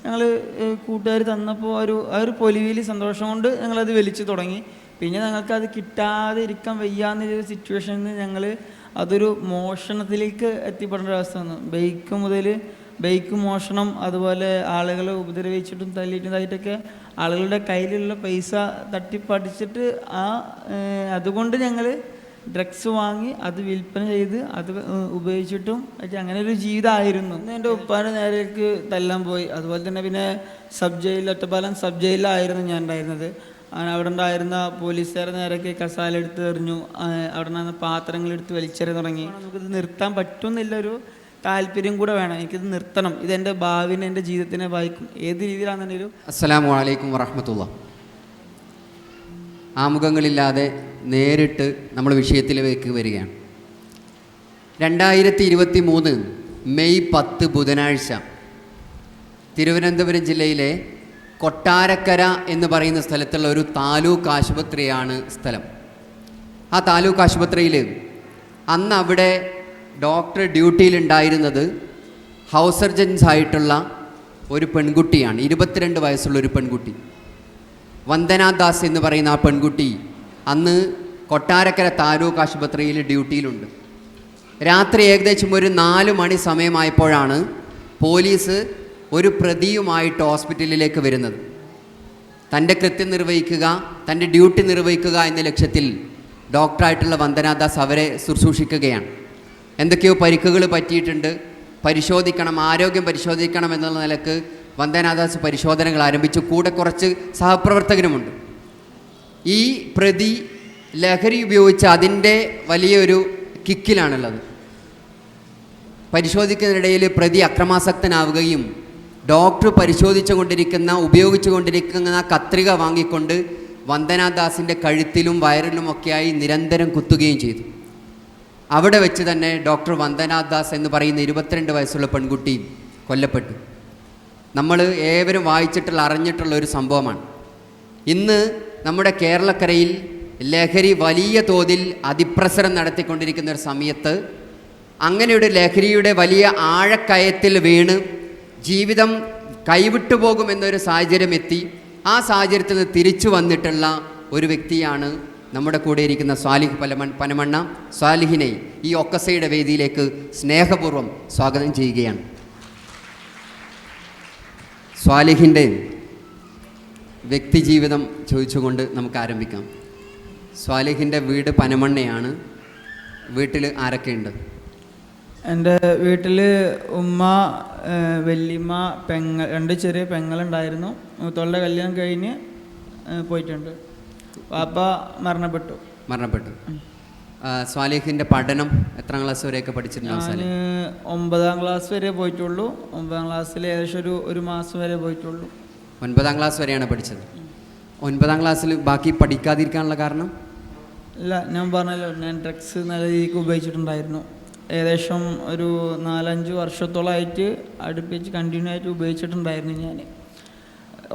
ഞങ്ങൾ കൂട്ടുകാർ തന്നപ്പോൾ ആ ഒരു പൊലിവിൽ സന്തോഷം കൊണ്ട് ഞങ്ങളത് വലിച്ചു തുടങ്ങി. പിന്നെ ഞങ്ങൾക്കത് കിട്ടാതെ ഇരിക്കാൻ വയ്യാന്നൊരു സിറ്റുവേഷനിൽ നിന്ന് ഞങ്ങൾ അതൊരു മോഷണത്തിലേക്ക് എത്തിപ്പെടേണ്ട അവസ്ഥ വന്നു. ബൈക്ക് മോഷണം, അതുപോലെ ആളുകളെ ഉപദ്രവിച്ചിട്ടും തല്ലിയിട്ടതായിട്ടൊക്കെ ആളുകളുടെ കയ്യിലുള്ള പൈസ തട്ടിപ്പടിച്ചിട്ട് അതുകൊണ്ട് ഞങ്ങൾ ഡ്രഗ്സ് വാങ്ങി അത് വിൽപ്പന ചെയ്ത് അത് ഉപയോഗിച്ചിട്ടും അങ്ങനെ ഒരു ജീവിതമായിരുന്നു. എൻ്റെ ഉപ്പാൻ്റെ നേരേക്ക് തല്ലാൻ പോയി. അതുപോലെ തന്നെ പിന്നെ ഒറ്റപ്പാലം സബ് ജയിലിലായിരുന്നു ഞാൻ ഉണ്ടായിരുന്നത്. അവിടെ ഉണ്ടായിരുന്ന പോലീസുകാരുടെ നേരേക്ക് കസാലെടുത്ത് എറിഞ്ഞു. അവിടെ നിന്ന് പാത്രങ്ങളെടുത്ത് വലിച്ചെറിയാൻ തുടങ്ങി. നമുക്കിത് നിർത്താൻ പറ്റുന്നില്ലൊരു താല്പര്യം കൂടെ വേണം. എനിക്കിത് നിർത്തണം, ഇതെൻ്റെ ഭാവിനെ എൻ്റെ ജീവിതത്തിനെ ബാധിക്കും, ഏത് രീതിയിലാണെന്നുണ്ടെങ്കിലും. അസ്സലാമു അലൈക്കും വറഹ്മത്തുള്ളാഹി. ആമുഖങ്ങളില്ലാതെ നേരിട്ട് നമ്മൾ വിഷയത്തിലേക്ക് വരികയാണ്. 2023 മെയ് 10 ബുധനാഴ്ച തിരുവനന്തപുരം ജില്ലയിലെ കൊട്ടാരക്കര എന്ന് പറയുന്ന സ്ഥലത്തുള്ള ഒരു താലൂക്ക് ആശുപത്രിയാണ് സ്ഥലം. ആ താലൂക്ക് ആശുപത്രിയിൽ അന്ന് അവിടെ ഡോക്ടർ ഡ്യൂട്ടിയിലുണ്ടായിരുന്നത് ഹൗസ് സർജൻസ് ആയിട്ടുള്ള ഒരു പെൺകുട്ടിയാണ്. 22 വയസ്സുള്ളൊരു പെൺകുട്ടി, വന്ദന ദാസ് എന്ന് പറയുന്ന ആ പെൺകുട്ടി അന്ന് കൊട്ടാരക്കര താലൂക്ക് ആശുപത്രിയിൽ ഡ്യൂട്ടിയിലുണ്ട്. രാത്രി ഏകദേശം ഒരു 4 മണി സമയമായപ്പോഴാണ് പോലീസ് ഒരു പ്രതിയുമായിട്ട് ഹോസ്പിറ്റലിലേക്ക് വരുന്നത്. തൻ്റെ കൃത്യം നിർവഹിക്കുക, തൻ്റെ ഡ്യൂട്ടി നിർവഹിക്കുക എന്ന ലക്ഷ്യത്തിൽ ഡോക്ടറായിട്ടുള്ള വന്ദന ദാസ് അവരെ ശുശ്രൂഷിക്കുകയാണ്. എന്തൊക്കെയോ പരിക്കുകൾ പറ്റിയിട്ടുണ്ട്, പരിശോധിക്കണം, ആരോഗ്യം പരിശോധിക്കണം എന്നുള്ള നിലക്ക് വന്ദനാദാസ് പരിശോധനകൾ ആരംഭിച്ചു. കൂടെ കുറച്ച് സഹപ്രവർത്തകരുമുണ്ട്. ഈ പ്രതി ലഹരി ഉപയോഗിച്ച് അതിൻ്റെ വലിയൊരു കിക്കിലാണുള്ളത്. പരിശോധിക്കുന്നതിനിടയിൽ പ്രതി അക്രമാസക്തനാവുകയും ഡോക്ടർ ഉപയോഗിച്ചു കൊണ്ടിരിക്കുന്ന കത്രിക വാങ്ങിക്കൊണ്ട് വന്ദനാദാസിൻ്റെ കഴുത്തിലും വയറിലുമൊക്കെയായി നിരന്തരം കുത്തുകയും ചെയ്തു. അവിടെ വെച്ച് തന്നെ ഡോക്ടർ വന്ദനാദാസ് എന്ന് പറയുന്ന 22 വയസ്സുള്ള പെൺകുട്ടി കൊല്ലപ്പെട്ടു. നമ്മൾ ഏവരും വായിച്ചിട്ടുള്ള അറിഞ്ഞിട്ടുള്ള ഒരു സംഭവമാണ്. ഇന്ന് നമ്മുടെ കേരളക്കരയിൽ ലഹരി വലിയ തോതിൽ അതിപ്രസരം നടത്തിക്കൊണ്ടിരിക്കുന്ന ഒരു സമയത്ത് അങ്ങനെയൊരു ലഹരിയുടെ വലിയ ആഴക്കയത്തിൽ വീണ് ജീവിതം കൈവിട്ടു പോകുമെന്നൊരു സാഹചര്യം എത്തി. ആ സാഹചര്യത്തിൽ നിന്ന് തിരിച്ചു വന്നിട്ടുള്ള ഒരു വ്യക്തിയാണ് നമ്മുടെ കൂടെ ഇരിക്കുന്ന സ്വാലിഹ് പനമണ്ണ. സ്വാലിഹിനെ ഈ ഒക്കസയുടെ വേദിയിലേക്ക് സ്നേഹപൂർവ്വം സ്വാഗതം ചെയ്യുകയാണ്. സ്വാലിഹിൻ്റെ വ്യക്തിജീവിതം ചോദിച്ചുകൊണ്ട് നമുക്ക് ആരംഭിക്കാം. സ്വാലിഹിൻ്റെ വീട് പനമണ്ണയാണ്. വീട്ടിൽ ആരൊക്കെയുണ്ട്? എൻ്റെ വീട്ടിൽ ഉമ്മ, വല്യമ്മ, പെങ്ങൾ, 2 ചെറിയ പെങ്ങളുണ്ടായിരുന്നു. മൂത്തോളുടെ കല്യാണം കഴിഞ്ഞ് പോയിട്ടുണ്ട്. പാപ്പ മരണപ്പെട്ടു. സ്വാലിഹിൻ്റെ പഠനം എത്രാം ക്ലാസ് വരെയൊക്കെ പഠിച്ചിട്ടുണ്ടാവും? ഞാൻ 9ാം ക്ലാസ് വരെ പോയിട്ടുള്ളൂ. 9ാം ക്ലാസ്സിൽ ഏകദേശം ഒരു മാസം വരെ പോയിട്ടുള്ളൂ. 9ാം ക്ലാസ് വരെയാണ് പഠിച്ചത്. 9ാം ക്ലാസ്സിൽ ബാക്കി പഠിക്കാതിരിക്കാനുള്ള കാരണം? ഇല്ല, ഞാൻ പറഞ്ഞല്ലോ, ഞാൻ ഡ്രഗ്സ് നല്ല രീതിക്ക് ഉപയോഗിച്ചിട്ടുണ്ടായിരുന്നു. ഏകദേശം ഒരു 4-5 വർഷത്തോളമായിട്ട് അടുപ്പിച്ച് കണ്ടിന്യൂ ആയിട്ട് ഉപയോഗിച്ചിട്ടുണ്ടായിരുന്നു. ഞാൻ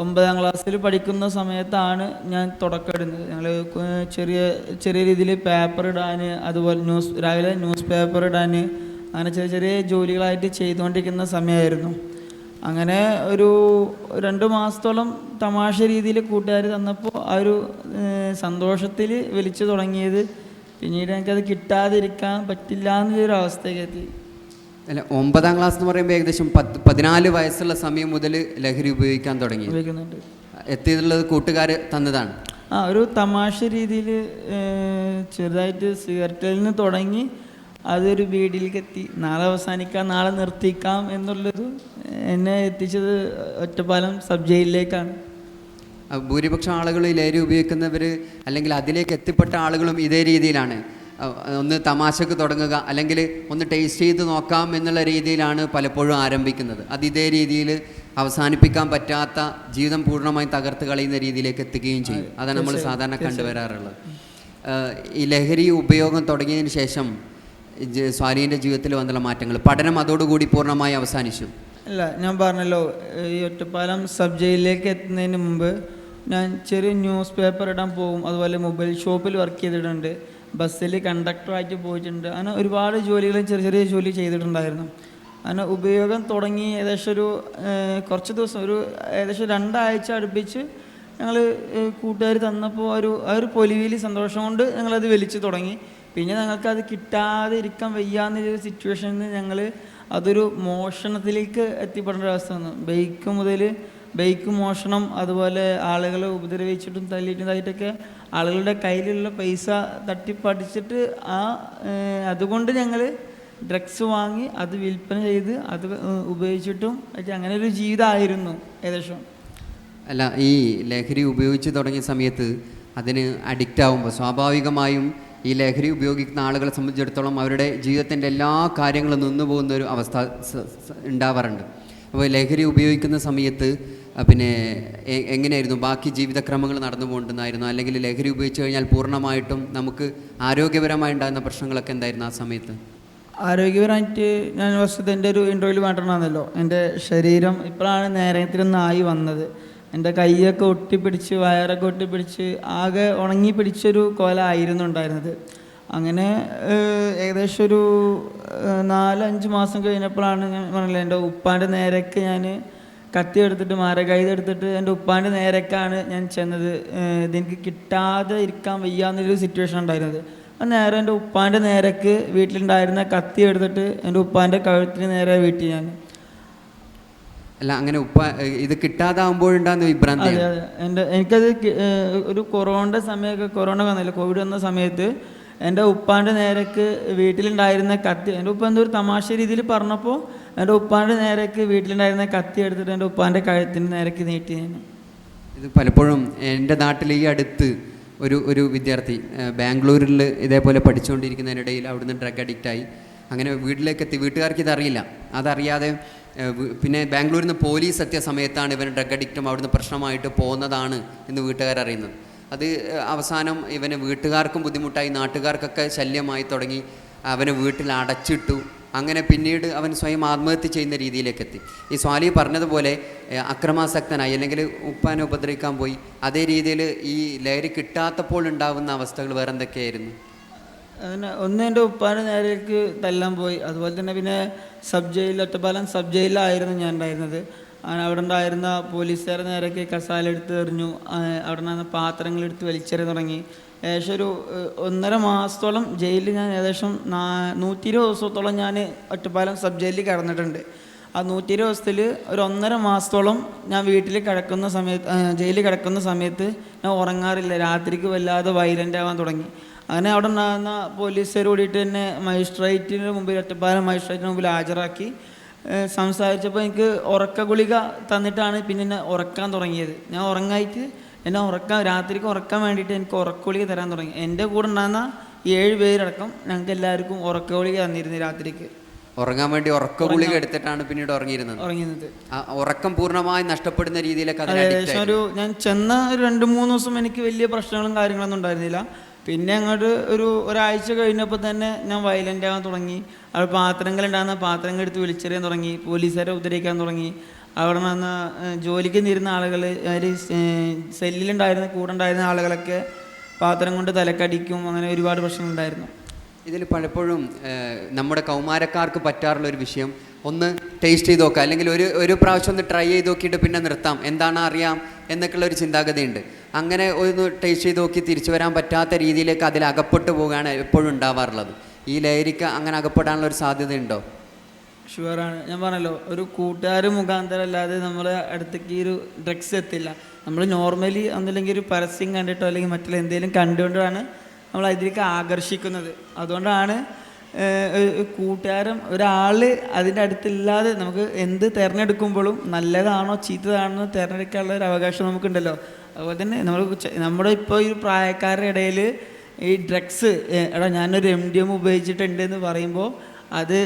9ാം ക്ലാസ്സിൽ പഠിക്കുന്ന സമയത്താണ് ഞാൻ തുടക്കമിടുന്നത്. ഞങ്ങൾ ചെറിയ രീതിയിൽ പേപ്പർ ഇടാൻ, അതുപോലെ രാവിലെ ന്യൂസ് പേപ്പർ ഇടാൻ, അങ്ങനെ ചെറിയ ജോലികളായിട്ട് ചെയ്തുകൊണ്ടിരിക്കുന്ന സമയമായിരുന്നു. അങ്ങനെ ഒരു 2 മാസത്തോളം തമാശ രീതിയിൽ കൂട്ടുകാർ തന്നപ്പോൾ ആ ഒരു സന്തോഷത്തിൽ വലിച്ചു തുടങ്ങിയത്. പിന്നീട് എനിക്കത് കിട്ടാതിരിക്കാൻ പറ്റില്ല എന്നൊരു അവസ്ഥയ്ക്ക് എത്തി. അല്ല, 9ാം ക്ലാസ് എന്ന് പറയുമ്പോൾ ഏകദേശം 14 വയസ്സുള്ള സമയം മുതൽ ലഹരി ഉപയോഗിക്കുന്നുണ്ട്. എത്തിയതുള്ളത് കൂട്ടുകാർ തന്നതാണ്. ഒരു തമാശ രീതിയിൽ ചെറുതായിട്ട് സിഗരറ്റിൽ നിന്ന് തുടങ്ങി അതൊരു ബീഡിയിലേക്ക് എത്തി. നാളെ അവസാനിക്കാം, നാളെ നിർത്തിക്കാം എന്നുള്ളത് എന്നെ എത്തിച്ചത് ഒറ്റപ്പാലം സബ് ജയിലിലേക്കാണ്. ഭൂരിപക്ഷം ആളുകൾ ലഹരി ഉപയോഗിക്കുന്നവർ അല്ലെങ്കിൽ അതിലേക്ക് എത്തിപ്പെട്ട ആളുകളും ഇതേ രീതിയിലാണ്. ഒന്ന് തമാശക്ക് തുടങ്ങുക, അല്ലെങ്കിൽ ഒന്ന് ടേസ്റ്റ് ചെയ്ത് നോക്കാം എന്നുള്ള രീതിയിലാണ് പലപ്പോഴും ആരംഭിക്കുന്നത്. അത് ഇതേ രീതിയിൽ അവസാനിപ്പിക്കാൻ പറ്റാത്ത, ജീവിതം പൂർണ്ണമായും തകർത്ത് കളയുന്ന രീതിയിലേക്ക് എത്തുകയും ചെയ്യും. അതാണ് നമ്മൾ സാധാരണ കണ്ടുവരാറുള്ളത്. ഈ ലഹരി ഉപയോഗം തുടങ്ങിയതിന് ശേഷം സ്വാലിഹിൻ്റെ ജീവിതത്തിൽ വന്നുള്ള മാറ്റങ്ങൾ, പഠനം അതോടുകൂടി പൂർണ്ണമായി അവസാനിച്ചു? അല്ല, ഞാൻ പറഞ്ഞല്ലോ, ഈ ഒറ്റപ്പാലം സബ് ജയിലിലേക്ക് എത്തുന്നതിന് മുമ്പ് ഞാൻ ചെറിയ ന്യൂസ് പേപ്പർ ഇടാൻ പോകും. അതുപോലെ മൊബൈൽ ഷോപ്പിൽ വർക്ക് ചെയ്തിട്ടുണ്ട്, ബസ്സിൽ കണ്ടക്ടറായിട്ട് പോയിട്ടുണ്ട്. അങ്ങനെ ഒരുപാട് ജോലികളും ചെറിയ ജോലി ചെയ്തിട്ടുണ്ടായിരുന്നു. അങ്ങനെ ഉപയോഗം തുടങ്ങി ഏകദേശം ഒരു കുറച്ച് ദിവസം ഒരു ഏകദേശം 2 ആഴ്ച അടുപ്പിച്ച് ഞങ്ങൾ കൂട്ടുകാർ തന്നപ്പോൾ ഒരു പൊലിവിലി സന്തോഷം കൊണ്ട് ഞങ്ങളത് വലിച്ചു തുടങ്ങി. പിന്നെ ഞങ്ങൾക്കത് കിട്ടാതെ ഇരിക്കാൻ വയ്യാന്നൊരു സിറ്റുവേഷനിൽ നിന്ന് ഞങ്ങൾ അതൊരു മോഷണത്തിലേക്ക് എത്തിപ്പെടേണ്ട അവസ്ഥ വന്നു. ബൈക്ക് മോഷണം, അതുപോലെ ആളുകളെ ഉപദ്രവിച്ചിട്ടും തല്ലിയിട്ടതായിട്ടൊക്കെ ആളുകളുടെ കയ്യിലുള്ള പൈസ തട്ടിപ്പടിച്ചിട്ട് അതുകൊണ്ട് ഞങ്ങൾ ഡ്രഗ്സ് വാങ്ങി അത് വിൽപ്പന ചെയ്ത് അത് ഉപയോഗിച്ചിട്ടും അങ്ങനെ ഒരു ജീവിതമായിരുന്നു ഏകദേശം. അല്ല, ഈ ലഹരി ഉപയോഗിച്ച് തുടങ്ങിയ സമയത്ത് അതിന് അഡിക്റ്റ് ആകുമ്പോൾ സ്വാഭാവികമായും ഈ ലഹരി ഉപയോഗിക്കുന്ന ആളുകളെ സംബന്ധിച്ചിടത്തോളം അവരുടെ ജീവിതത്തിൻ്റെ എല്ലാ കാര്യങ്ങളും നിന്നു പോകുന്ന ഒരു അവസ്ഥ ഉണ്ടാവാറുണ്ട്. അപ്പോൾ ലഹരി ഉപയോഗിക്കുന്ന സമയത്ത് പിന്നെ എങ്ങനെയായിരുന്നു ബാക്കി ജീവിതക്രമങ്ങൾ നടന്നു പോകേണ്ടതായിരുന്നു? അല്ലെങ്കിൽ ലഹരി ഉപയോഗിച്ച് കഴിഞ്ഞാൽ പൂർണ്ണമായിട്ടും നമുക്ക് ആരോഗ്യപരമായി ഉണ്ടാകുന്ന പ്രശ്നങ്ങളൊക്കെ എന്തായിരുന്നു ആ സമയത്ത്? ആരോഗ്യപരമായിട്ട് ഞാൻ ഫസ്റ്റ് എൻ്റെ ഒരു ഇൻ്റർവ്യൂവിൽ പറഞ്ഞിട്ടുണ്ടായിരുന്നല്ലോ, എൻ്റെ ശരീരം ഇപ്പോഴാണ് നേരത്തിലൊന്നായി വന്നത്. എൻ്റെ കൈയൊക്കെ ഒട്ടിപ്പിടിച്ച് വയറൊക്കെ ഒട്ടിപ്പിടിച്ച് ആകെ ഉണങ്ങി പിടിച്ചൊരു കോലമായിരുന്നു ഉണ്ടായിരുന്നത്. അങ്ങനെ ഏകദേശം ഒരു 4-5 മാസം കഴിഞ്ഞപ്പോഴാണ് ഞാൻ പറഞ്ഞില്ല, എൻ്റെ ഉപ്പാൻ്റെ നേരേക്ക് ഞാൻ കത്തി എടുത്തിട്ട് മാരകായുധം എടുത്തിട്ട് എൻ്റെ ഉപ്പാൻ്റെ നേരേക്കാണ് ഞാൻ ചെന്നത്. ഇതെനിക്ക് കിട്ടാതെ ഇരിക്കാൻ വയ്യാന്നൊരു സിറ്റുവേഷൻ ഉണ്ടായിരുന്നത്. നേരെ എൻ്റെ ഉപ്പാൻ്റെ നേരേക്ക് വീട്ടിലുണ്ടായിരുന്ന കത്തി എടുത്തിട്ട് എൻ്റെ ഉപ്പാൻ്റെ കഴുത്തിന് നേരെ വീട്ടിൽ ഞാൻ. അല്ല, അങ്ങനെ ഇത് കിട്ടാതാകുമ്പോഴുണ്ടാകുന്ന വിഭ്രാന്തി. അതെ, എനിക്കത് ഒരു കൊറോണയുടെ സമയമൊക്കെ, കൊറോണ വന്നില്ല, കോവിഡ് വന്ന സമയത്ത് എൻ്റെ ഉപ്പാൻ്റെ നേരേക്ക് വീട്ടിലുണ്ടായിരുന്ന കത്തി, എൻ്റെ ഉപ്പ എന്തോ ഒരു തമാശ രീതിയിൽ പറഞ്ഞപ്പോൾ എൻ്റെ ഉപ്പാൻ്റെ നേരേക്ക് വീട്ടിലുണ്ടായിരുന്ന കത്തി എടുത്തിട്ട് എൻ്റെ ഉപ്പാൻ്റെ കഴുത്തിന് നേരേക്ക് നീട്ടി ഞാൻ. ഇത് പലപ്പോഴും എൻ്റെ നാട്ടിൽ ഈ അടുത്ത് ഒരു വിദ്യാർത്ഥി ബാംഗ്ലൂരിൽ ഇതേപോലെ പഠിച്ചുകൊണ്ടിരിക്കുന്നതിനിടയിൽ അവിടുന്ന് ഡ്രഗ് അഡിക്റ്റായി. അങ്ങനെ വീട്ടിലേക്കെത്തി. വീട്ടുകാർക്ക് ഇതറിയില്ല. അതറിയാതെ പിന്നെ ബാംഗ്ലൂരിൽ നിന്ന് പോലീസ് എത്തിയ സമയത്താണ് ഇവൻ ഡ്രഗ് അഡിക്റ്റും അവിടുന്ന് പ്രശ്നമായിട്ട് പോകുന്നതാണ് എന്ന് വീട്ടുകാരറിയുന്നത്. അത് അവസാനം ഇവന് വീട്ടുകാർക്കും ബുദ്ധിമുട്ടായി, നാട്ടുകാർക്കൊക്കെ ശല്യമായി തുടങ്ങി. അവനെ വീട്ടിൽ അടച്ചിട്ടു. അങ്ങനെ പിന്നീട് അവൻ സ്വയം ആത്മഹത്യ ചെയ്യുന്ന രീതിയിലേക്ക് എത്തി. ഈ സ്വാലി പറഞ്ഞതുപോലെ അക്രമാസക്തനായി, അല്ലെങ്കിൽ ഉപ്പാനെ ഉപദ്രവിക്കാൻ പോയി. അതേ രീതിയിൽ ഈ ലഹരി കിട്ടാത്തപ്പോൾ ഉണ്ടാകുന്ന അവസ്ഥകൾ വേറെ എന്തൊക്കെയായിരുന്നു? ഒന്ന് എൻ്റെ ഉപ്പാൻ്റെ നേരേക്ക് തല്ലാൻ പോയി. അതുപോലെ തന്നെ പിന്നെ ഒറ്റപ്പാലം സബ് ജയിലിലായിരുന്നു ഞാൻ ഉണ്ടായിരുന്നത്. അവിടെ ഉണ്ടായിരുന്ന പോലീസുകാരുടെ നേരേക്ക് കസാല എടുത്ത് എറിഞ്ഞു. അവിടെ നിന്ന് പാത്രങ്ങളെടുത്ത് വലിച്ചെറിയാൻ തുടങ്ങി. ഏകദേശം ഒരു 1.5 മാസത്തോളം ജയിലിൽ ഞാൻ ഏകദേശം 120 ദിവസത്തോളം ഞാൻ ഒറ്റപ്പാലം സബ് ജയിലിൽ കിടന്നിട്ടുണ്ട്. ആ 120 ദിവസത്തിൽ ഒരു 1.5 മാസത്തോളം ഞാൻ വീട്ടിൽ കിടക്കുന്ന സമയത്ത്, ജയിലിൽ കിടക്കുന്ന സമയത്ത് ഞാൻ ഉറങ്ങാറില്ല. രാത്രിക്ക് വല്ലാതെ വയലൻ്റ് ആവാൻ തുടങ്ങി. അങ്ങനെ അവിടെ ഉണ്ടാകുന്ന പോലീസുകാർ കൂടിയിട്ട് തന്നെ മജിസ്ട്രേറ്റിന് മുമ്പിൽ, ഒറ്റപ്പാലം മജിസ്ട്രേറ്റിന് മുമ്പിൽ ഹാജരാക്കി സംസാരിച്ചപ്പോൾ എനിക്ക് ഉറക്ക ഗുളിക തന്നിട്ടാണ് പിന്നെ എന്നെ ഉറക്കാൻ തുടങ്ങിയത്. ഞാൻ ഉറങ്ങായിട്ട് രാത്രിക്ക് ഉറക്കാൻ വേണ്ടിയിട്ട് എനിക്ക് ഉറക്ക ഗുളിക തരാൻ തുടങ്ങി. എൻ്റെ കൂടെ ഉണ്ടാകുന്ന 7 പേരടക്കം ഞങ്ങൾക്ക് എല്ലാവർക്കും ഉറക്ക ഗുളിക തന്നിരുന്നു രാത്രിക്ക്. ഉറങ്ങാൻ വേണ്ടി ഉറക്ക ഗുളിക എടുത്തിട്ടാണ് പിന്നീട് ഉറങ്ങിയിരുന്നത്. ഉറക്കം പൂർണ്ണമായി നഷ്ടപ്പെടുന്ന രീതിയിലൊക്കെ ഏകദേശം ഞാൻ ചെന്ന 2-3 ദിവസം എനിക്ക് വലിയ പ്രശ്നങ്ങളും കാര്യങ്ങളൊന്നും ഉണ്ടായിരുന്നില്ല. പിന്നെ അങ്ങോട്ട് ഒരാഴ്ച കഴിഞ്ഞപ്പോൾ തന്നെ ഞാൻ വയലൻ്റ് ആകാൻ തുടങ്ങി. അവിടെ പാത്രങ്ങളുണ്ടാകുന്ന പാത്രങ്ങൾ എടുത്ത് വിളിച്ചെറിയാൻ തുടങ്ങി. പോലീസുകാരെ ഉപദ്രവിക്കാൻ തുടങ്ങി. അവിടെ നിന്ന് ജോലിക്ക് നിരുന്ന ആളുകൾ, സെല്ലിലുണ്ടായിരുന്ന കൂടെ ഉണ്ടായിരുന്ന ആളുകളൊക്കെ പാത്രം കൊണ്ട് തലക്കടിക്കും. അങ്ങനെ ഒരുപാട് പ്രശ്നങ്ങളുണ്ടായിരുന്നു. ഇതിൽ പലപ്പോഴും നമ്മുടെ കൗമാരക്കാർക്ക് പറ്റാറുള്ള ഒരു വിഷയം, ഒന്ന് ടേസ്റ്റ് ചെയ്ത് നോക്കുക, അല്ലെങ്കിൽ ഒരു പ്രാവശ്യം ഒന്ന് ട്രൈ ചെയ്ത് നോക്കിയിട്ട് പിന്നെ നിർത്താം, എന്താണ് അറിയാം എന്നൊക്കെയുള്ള ഒരു ചിന്താഗതിയുണ്ട്. അങ്ങനെ ഒന്ന് ടേസ്റ്റ് ചെയ്ത് നോക്കി തിരിച്ചു വരാൻ പറ്റാത്ത രീതിയിലേക്ക് അതിൽ അകപ്പെട്ടു പോവുകയാണ് എപ്പോഴും ഉണ്ടാവാറുള്ളത്. ഈ ലഹരിക്ക് അങ്ങനെ അകപ്പെടാനുള്ള ഒരു സാധ്യതയുണ്ടോ? ഷുവറാണ്. ഞാൻ പറഞ്ഞല്ലോ, ഒരു കൂട്ടുകാർ മുഖാന്തരം അല്ലാതെ നമ്മളെ അടുത്തേക്ക് ഈ ഒരു ഡ്രഗ്സ് എത്തില്ല. നമ്മൾ നോർമലി ഒന്നില്ലെങ്കിൽ ഒരു പരസ്യം കണ്ടിട്ടോ അല്ലെങ്കിൽ മറ്റുള്ള എന്തെങ്കിലും കണ്ടുകൊണ്ടാണ് നമ്മൾ അതിലേക്ക് ആകർഷിക്കുന്നത്. അതുകൊണ്ടാണ് കൂട്ടുകാരൻ ഒരാൾ അതിൻ്റെ അടുത്തില്ലാതെ നമുക്ക് എന്ത് തിരഞ്ഞെടുക്കുമ്പോഴും നല്ലതാണോ ചീത്തതാണോ തിരഞ്ഞെടുക്കാനുള്ള ഒരു അവകാശം നമുക്കുണ്ടല്ലോ. അതുപോലെ തന്നെ നമ്മുടെ ഇപ്പോൾ ഈ പ്രായക്കാരുടെ ഇടയിൽ ഈ ഡ്രഗ്സ്, ഞാനൊരു MDMA ഉപയോഗിച്ചിട്ടുണ്ട് എന്ന് പറയുമ്പോൾ അത്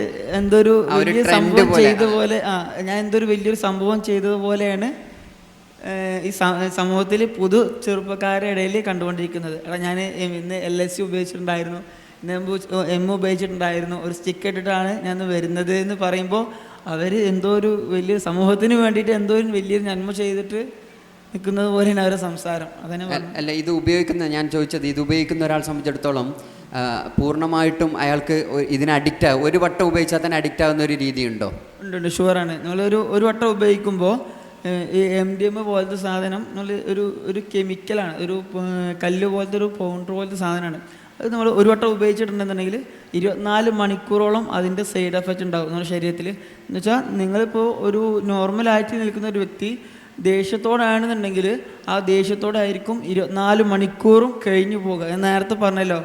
എന്തൊരു വലിയ സംഭവം ചെയ്തതുപോലെ, ഞാൻ എന്തൊരു വലിയൊരു സംഭവം ചെയ്തതുപോലെയാണ് ഈ സമൂഹത്തിൽ ചെറുപ്പക്കാരുടെ ഇടയിൽ കണ്ടുകൊണ്ടിരിക്കുന്നത്. ഞാൻ ഇന്ന് LSD ഉപയോഗിച്ചിട്ടുണ്ടായിരുന്നു, M ഉപയോഗിച്ചിട്ടുണ്ടായിരുന്നു, ഒരു സ്റ്റിക്ക് ഇട്ടിട്ടാണ് ഞാൻ വരുന്നത് എന്ന് പറയുമ്പോൾ അവർ എന്തോ ഒരു വലിയ സമൂഹത്തിന് വേണ്ടിയിട്ട് എന്തോ ഒരു വലിയൊരു നന്മ ചെയ്തിട്ട് നിൽക്കുന്നത് പോലെയാണ് അവരുടെ സംസാരം. അതന്നെ. അല്ല, ഇത് ഉപയോഗിക്കുന്ന, ഞാൻ ചോദിച്ചത്, ഇത് ഉപയോഗിക്കുന്ന ഒരാളെ സംബന്ധിച്ചിടത്തോളം പൂർണ്ണമായിട്ടും അയാൾക്ക് ഇതിന് അഡിക്റ്റ് ആകും, ഒരു വട്ടം ഉപയോഗിച്ചാൽ തന്നെ അഡിക്റ്റ് ആകുന്ന ഒരു രീതിയുണ്ടോ? ഉണ്ട്, ഷുവറാണ്. ഒരു വട്ടം ഉപയോഗിക്കുമ്പോൾ ഈ MDMA പോലത്തെ സാധനം നമ്മൾ ഒരു കെമിക്കലാണ്, ഒരു കല്ല് പോലത്തെ ഒരു പൗഡർ പോലത്തെ സാധനമാണ്. അത് നമ്മൾ ഒരു വട്ടം ഉപയോഗിച്ചിട്ടുണ്ടെന്നുണ്ടെങ്കിൽ 24 മണിക്കൂറോളം അതിൻ്റെ സൈഡ് എഫക്റ്റ് ഉണ്ടാകും നമ്മുടെ ശരീരത്തിൽ. എന്ന് വെച്ചാൽ നിങ്ങളിപ്പോൾ ഒരു നോർമലായിട്ട് നിൽക്കുന്ന ഒരു വ്യക്തി ദേഷ്യത്തോടാണെന്നുണ്ടെങ്കിൽ ആ ദേഷ്യത്തോടെ ആയിരിക്കും 24 മണിക്കൂറും കഴിഞ്ഞു പോകുക. ഞാൻ നേരത്തെ പറഞ്ഞല്ലോ,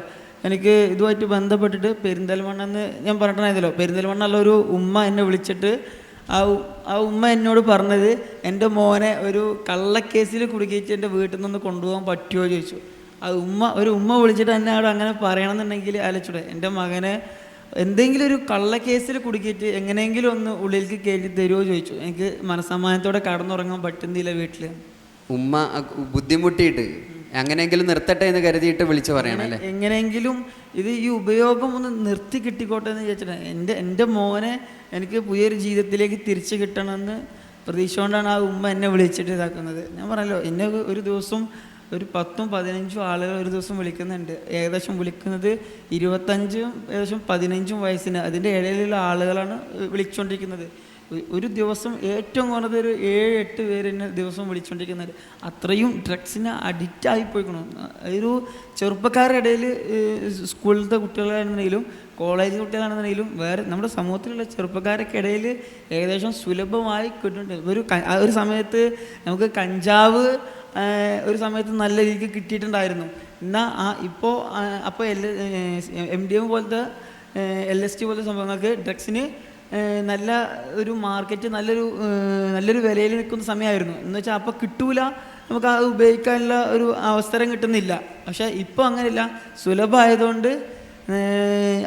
എനിക്ക് ഇതുമായിട്ട് ബന്ധപ്പെട്ടിട്ട് പെരിന്തൽമണ്ണ എന്ന് ഞാൻ പറഞ്ഞിട്ടുണ്ടായിരുന്നല്ലോ, പെരിന്തൽമണ്ണ ഒരു ഉമ്മ എന്നെ വിളിച്ചിട്ട് ആ ഉമ്മ എന്നോട് പറഞ്ഞത് എൻ്റെ മോനെ ഒരു കള്ളക്കേസിൽ കുടുക്കിയിട്ട് എൻ്റെ വീട്ടിൽ നിന്ന് കൊണ്ടുപോകാൻ പറ്റുമോ ചോദിച്ചു. ഒരു ഉമ്മ വിളിച്ചിട്ട് എന്നെ അവിടെ അങ്ങനെ പറയണമെന്നുണ്ടെങ്കിൽ ആലോചിച്ചൂടെ, എൻ്റെ മകനെ എന്തെങ്കിലും ഒരു കള്ളക്കേസിൽ കുടുക്കിയിട്ട് എങ്ങനെയെങ്കിലും ഒന്ന് ഉള്ളിലേക്ക് കയറ്റി തരുമോ ചോദിച്ചു. എനിക്ക് മനസ്സമാനത്തോടെ കടന്നുറങ്ങാൻ പറ്റുന്നില്ല വീട്ടിൽ. ഉമ്മ ബുദ്ധിമുട്ടിയിട്ട് എങ്ങനെയെങ്കിലും നിർത്തട്ടെ എന്ന് കരുതിയിട്ട് വിളിച്ചു പറയണല്ലേ? എങ്ങനെയെങ്കിലും ഈ ഉപയോഗം ഒന്ന് നിർത്തി കിട്ടിക്കോട്ടെ എന്ന് വിചാരിച്ചിട്ട് എൻ്റെ മോനെ എനിക്ക് പുതിയൊരു ജീവിതത്തിലേക്ക് തിരിച്ചു കിട്ടണമെന്ന് പ്രതീക്ഷ കൊണ്ടാണ് ആ ഉമ്മ എന്നെ വിളിച്ചിട്ട് ഇതാക്കുന്നത്. ഞാൻ പറഞ്ഞല്ലോ, എന്നെ ഒരു ദിവസം ഒരു 10-15 ആളുകൾ ഒരു ദിവസം വിളിക്കുന്നുണ്ട്. ഏകദേശം വിളിക്കുന്നത് 25 ഏകദേശം 15 വയസ്സിന് അതിൻ്റെ ഇടയിലുള്ള ആളുകളാണ് വിളിച്ചുകൊണ്ടിരിക്കുന്നത്. ഒരു ദിവസം ഏറ്റവും കുറഞ്ഞത് ഒരു 7-8 പേര് എന്നെ ദിവസം വിളിച്ചുകൊണ്ടിരിക്കുന്നത്. അത്രയും ഡ്രഗ്സിന് അഡിക്റ്റ് ആയിപ്പോയിക്കണം. ഒരു ചെറുപ്പക്കാരുടെ ഇടയിൽ സ്കൂളിലത്തെ കുട്ടികളാണെന്നുണ്ടെങ്കിലും കോളേജ് കുട്ടികളാണെന്നുണ്ടെങ്കിലും വേറെ നമ്മുടെ സമൂഹത്തിലുള്ള ചെറുപ്പക്കാരൊക്കെ ഇടയിൽ ഏകദേശം സുലഭമായി കിട്ടുന്നുണ്ട്. ഒരു സമയത്ത് നമുക്ക് കഞ്ചാവ് ഒരു സമയത്ത് നല്ല രീതിക്ക് കിട്ടിയിട്ടുണ്ടായിരുന്നു. എന്നാൽ അപ്പോൾ MDMA പോലത്തെ LSD പോലത്തെ സംഭവങ്ങൾക്ക് ഡ്രഗ്സിന് നല്ല ഒരു മാർക്കറ്റ് നല്ലൊരു വിലയിൽ നിൽക്കുന്ന സമയമായിരുന്നു. എന്ന് വെച്ചാൽ അപ്പോൾ കിട്ടൂല, നമുക്ക് അത് ഉപയോഗിക്കാനുള്ള ഒരു അവസരം കിട്ടുന്നില്ല. പക്ഷേ ഇപ്പോൾ അങ്ങനെയില്ല, സുലഭമായതുകൊണ്ട്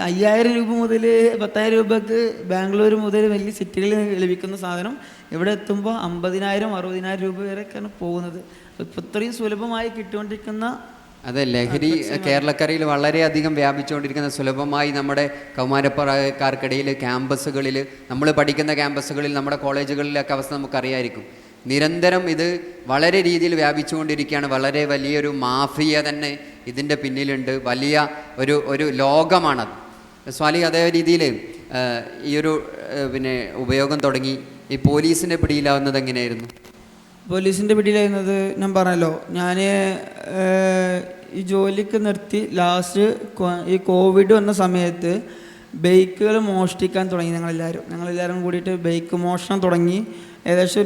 5000 രൂപ മുതൽ 10,000 രൂപക്ക് ബാംഗ്ലൂർ മുതൽ വലിയ സിറ്റികളിൽ ലഭിക്കുന്ന സാധനം ഇവിടെ എത്തുമ്പോൾ 50,000-60,000 രൂപ വരെയൊക്കെയാണ് പോകുന്നത്. ഇപ്പോൾ ഇത്രയും സുലഭമായി കിട്ടുകൊണ്ടിരിക്കുന്ന അതെ, ലഹരി കേരളക്കരയിൽ വളരെയധികം വ്യാപിച്ചുകൊണ്ടിരിക്കുന്ന, സുലഭമായി നമ്മുടെ കൗമാരക്കാർക്കിടയിൽ ക്യാമ്പസുകളിൽ, നമ്മൾ പഠിക്കുന്ന ക്യാമ്പസുകളിൽ, നമ്മുടെ കോളേജുകളിലൊക്കെ അവസ്ഥ നമുക്കറിയായിരിക്കും. നിരന്തരം ഇത് വളരെ രീതിയിൽ വ്യാപിച്ചുകൊണ്ടിരിക്കുകയാണ്. വളരെ വലിയൊരു മാഫിയ തന്നെ ഇതിൻ്റെ പിന്നിലുണ്ട്. വലിയ ഒരു ലോകമാണത്. സ്വാലി, അതേ രീതിയിൽ ഈ ഒരു ഉപയോഗം തുടങ്ങി ഈ പോലീസിൻ്റെ പിടിയിലാവുന്നത് എങ്ങനെയായിരുന്നു? പോലീസിൻ്റെ പിടിയിലായിരുന്നത് ഞാൻ പറഞ്ഞല്ലോ, ഞാൻ ഈ ജോലിക്ക് നിർത്തി ലാസ്റ്റ് ഈ കോവിഡ് വന്ന സമയത്ത് ബൈക്കുകൾ മോഷ്ടിക്കാൻ തുടങ്ങി. ഞങ്ങളെല്ലാവരും കൂടിയിട്ട് ബൈക്ക് മോഷണം തുടങ്ങി. ഏകദേശം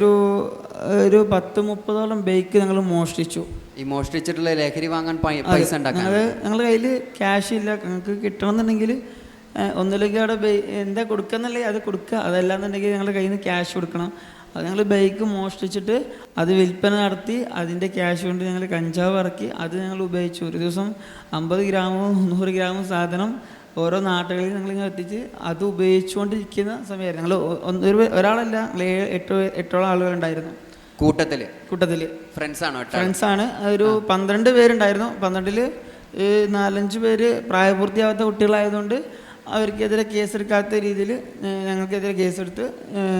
ഒരു 10-30ഓളം ബൈക്ക് ഞങ്ങൾ മോഷ്ടിച്ചു. ഈ മോഷ്ടിച്ചിട്ടുള്ള ലഹരി വാങ്ങാൻ പൈസ ഉണ്ടാക്കാൻ ഞങ്ങളുടെ കയ്യിൽ ക്യാഷ് ഇല്ല. ഞങ്ങൾക്ക് കിട്ടണമെന്നുണ്ടെങ്കിൽ ഒന്നില്ലെങ്കിൽ അവിടെ എന്താ കൊടുക്കുകയെന്നുണ്ടെങ്കിൽ അത് കൊടുക്കുക, അതല്ലാന്നുണ്ടെങ്കിൽ ഞങ്ങളുടെ കയ്യിൽ നിന്ന് ക്യാഷ് കൊടുക്കണം. അത് ഞങ്ങൾ ബൈക്ക് മോഷ്ടിച്ചിട്ട് അത് വിൽപ്പന നടത്തി അതിൻ്റെ ക്യാഷ് കൊണ്ട് ഞങ്ങൾ കഞ്ചാവ് ഇറക്കി അത് ഞങ്ങൾ ഉപയോഗിച്ചു. ഒരു ദിവസം 50 ഗ്രാമോ 100 ഗ്രാമോ സാധനം ഓരോ നാട്ടുകളിൽ ഞങ്ങളിങ്ങനെ എത്തിച്ച് അത് ഉപയോഗിച്ചുകൊണ്ടിരിക്കുന്ന സമയമായിരുന്നു. ഞങ്ങൾ ഒരാളല്ല, 8ഓളം ആളുകളുണ്ടായിരുന്നു കൂട്ടത്തിൽ. ഫ്രണ്ട്സാണ്. ഒരു 12 പേരുണ്ടായിരുന്നു. 12-ൽ 4-5 പേര് പ്രായപൂർത്തിയാവാത്ത കുട്ടികളായതുകൊണ്ട് അവർക്കെതിരെ കേസെടുക്കാത്ത രീതിയിൽ ഞങ്ങൾക്കെതിരെ കേസെടുത്ത്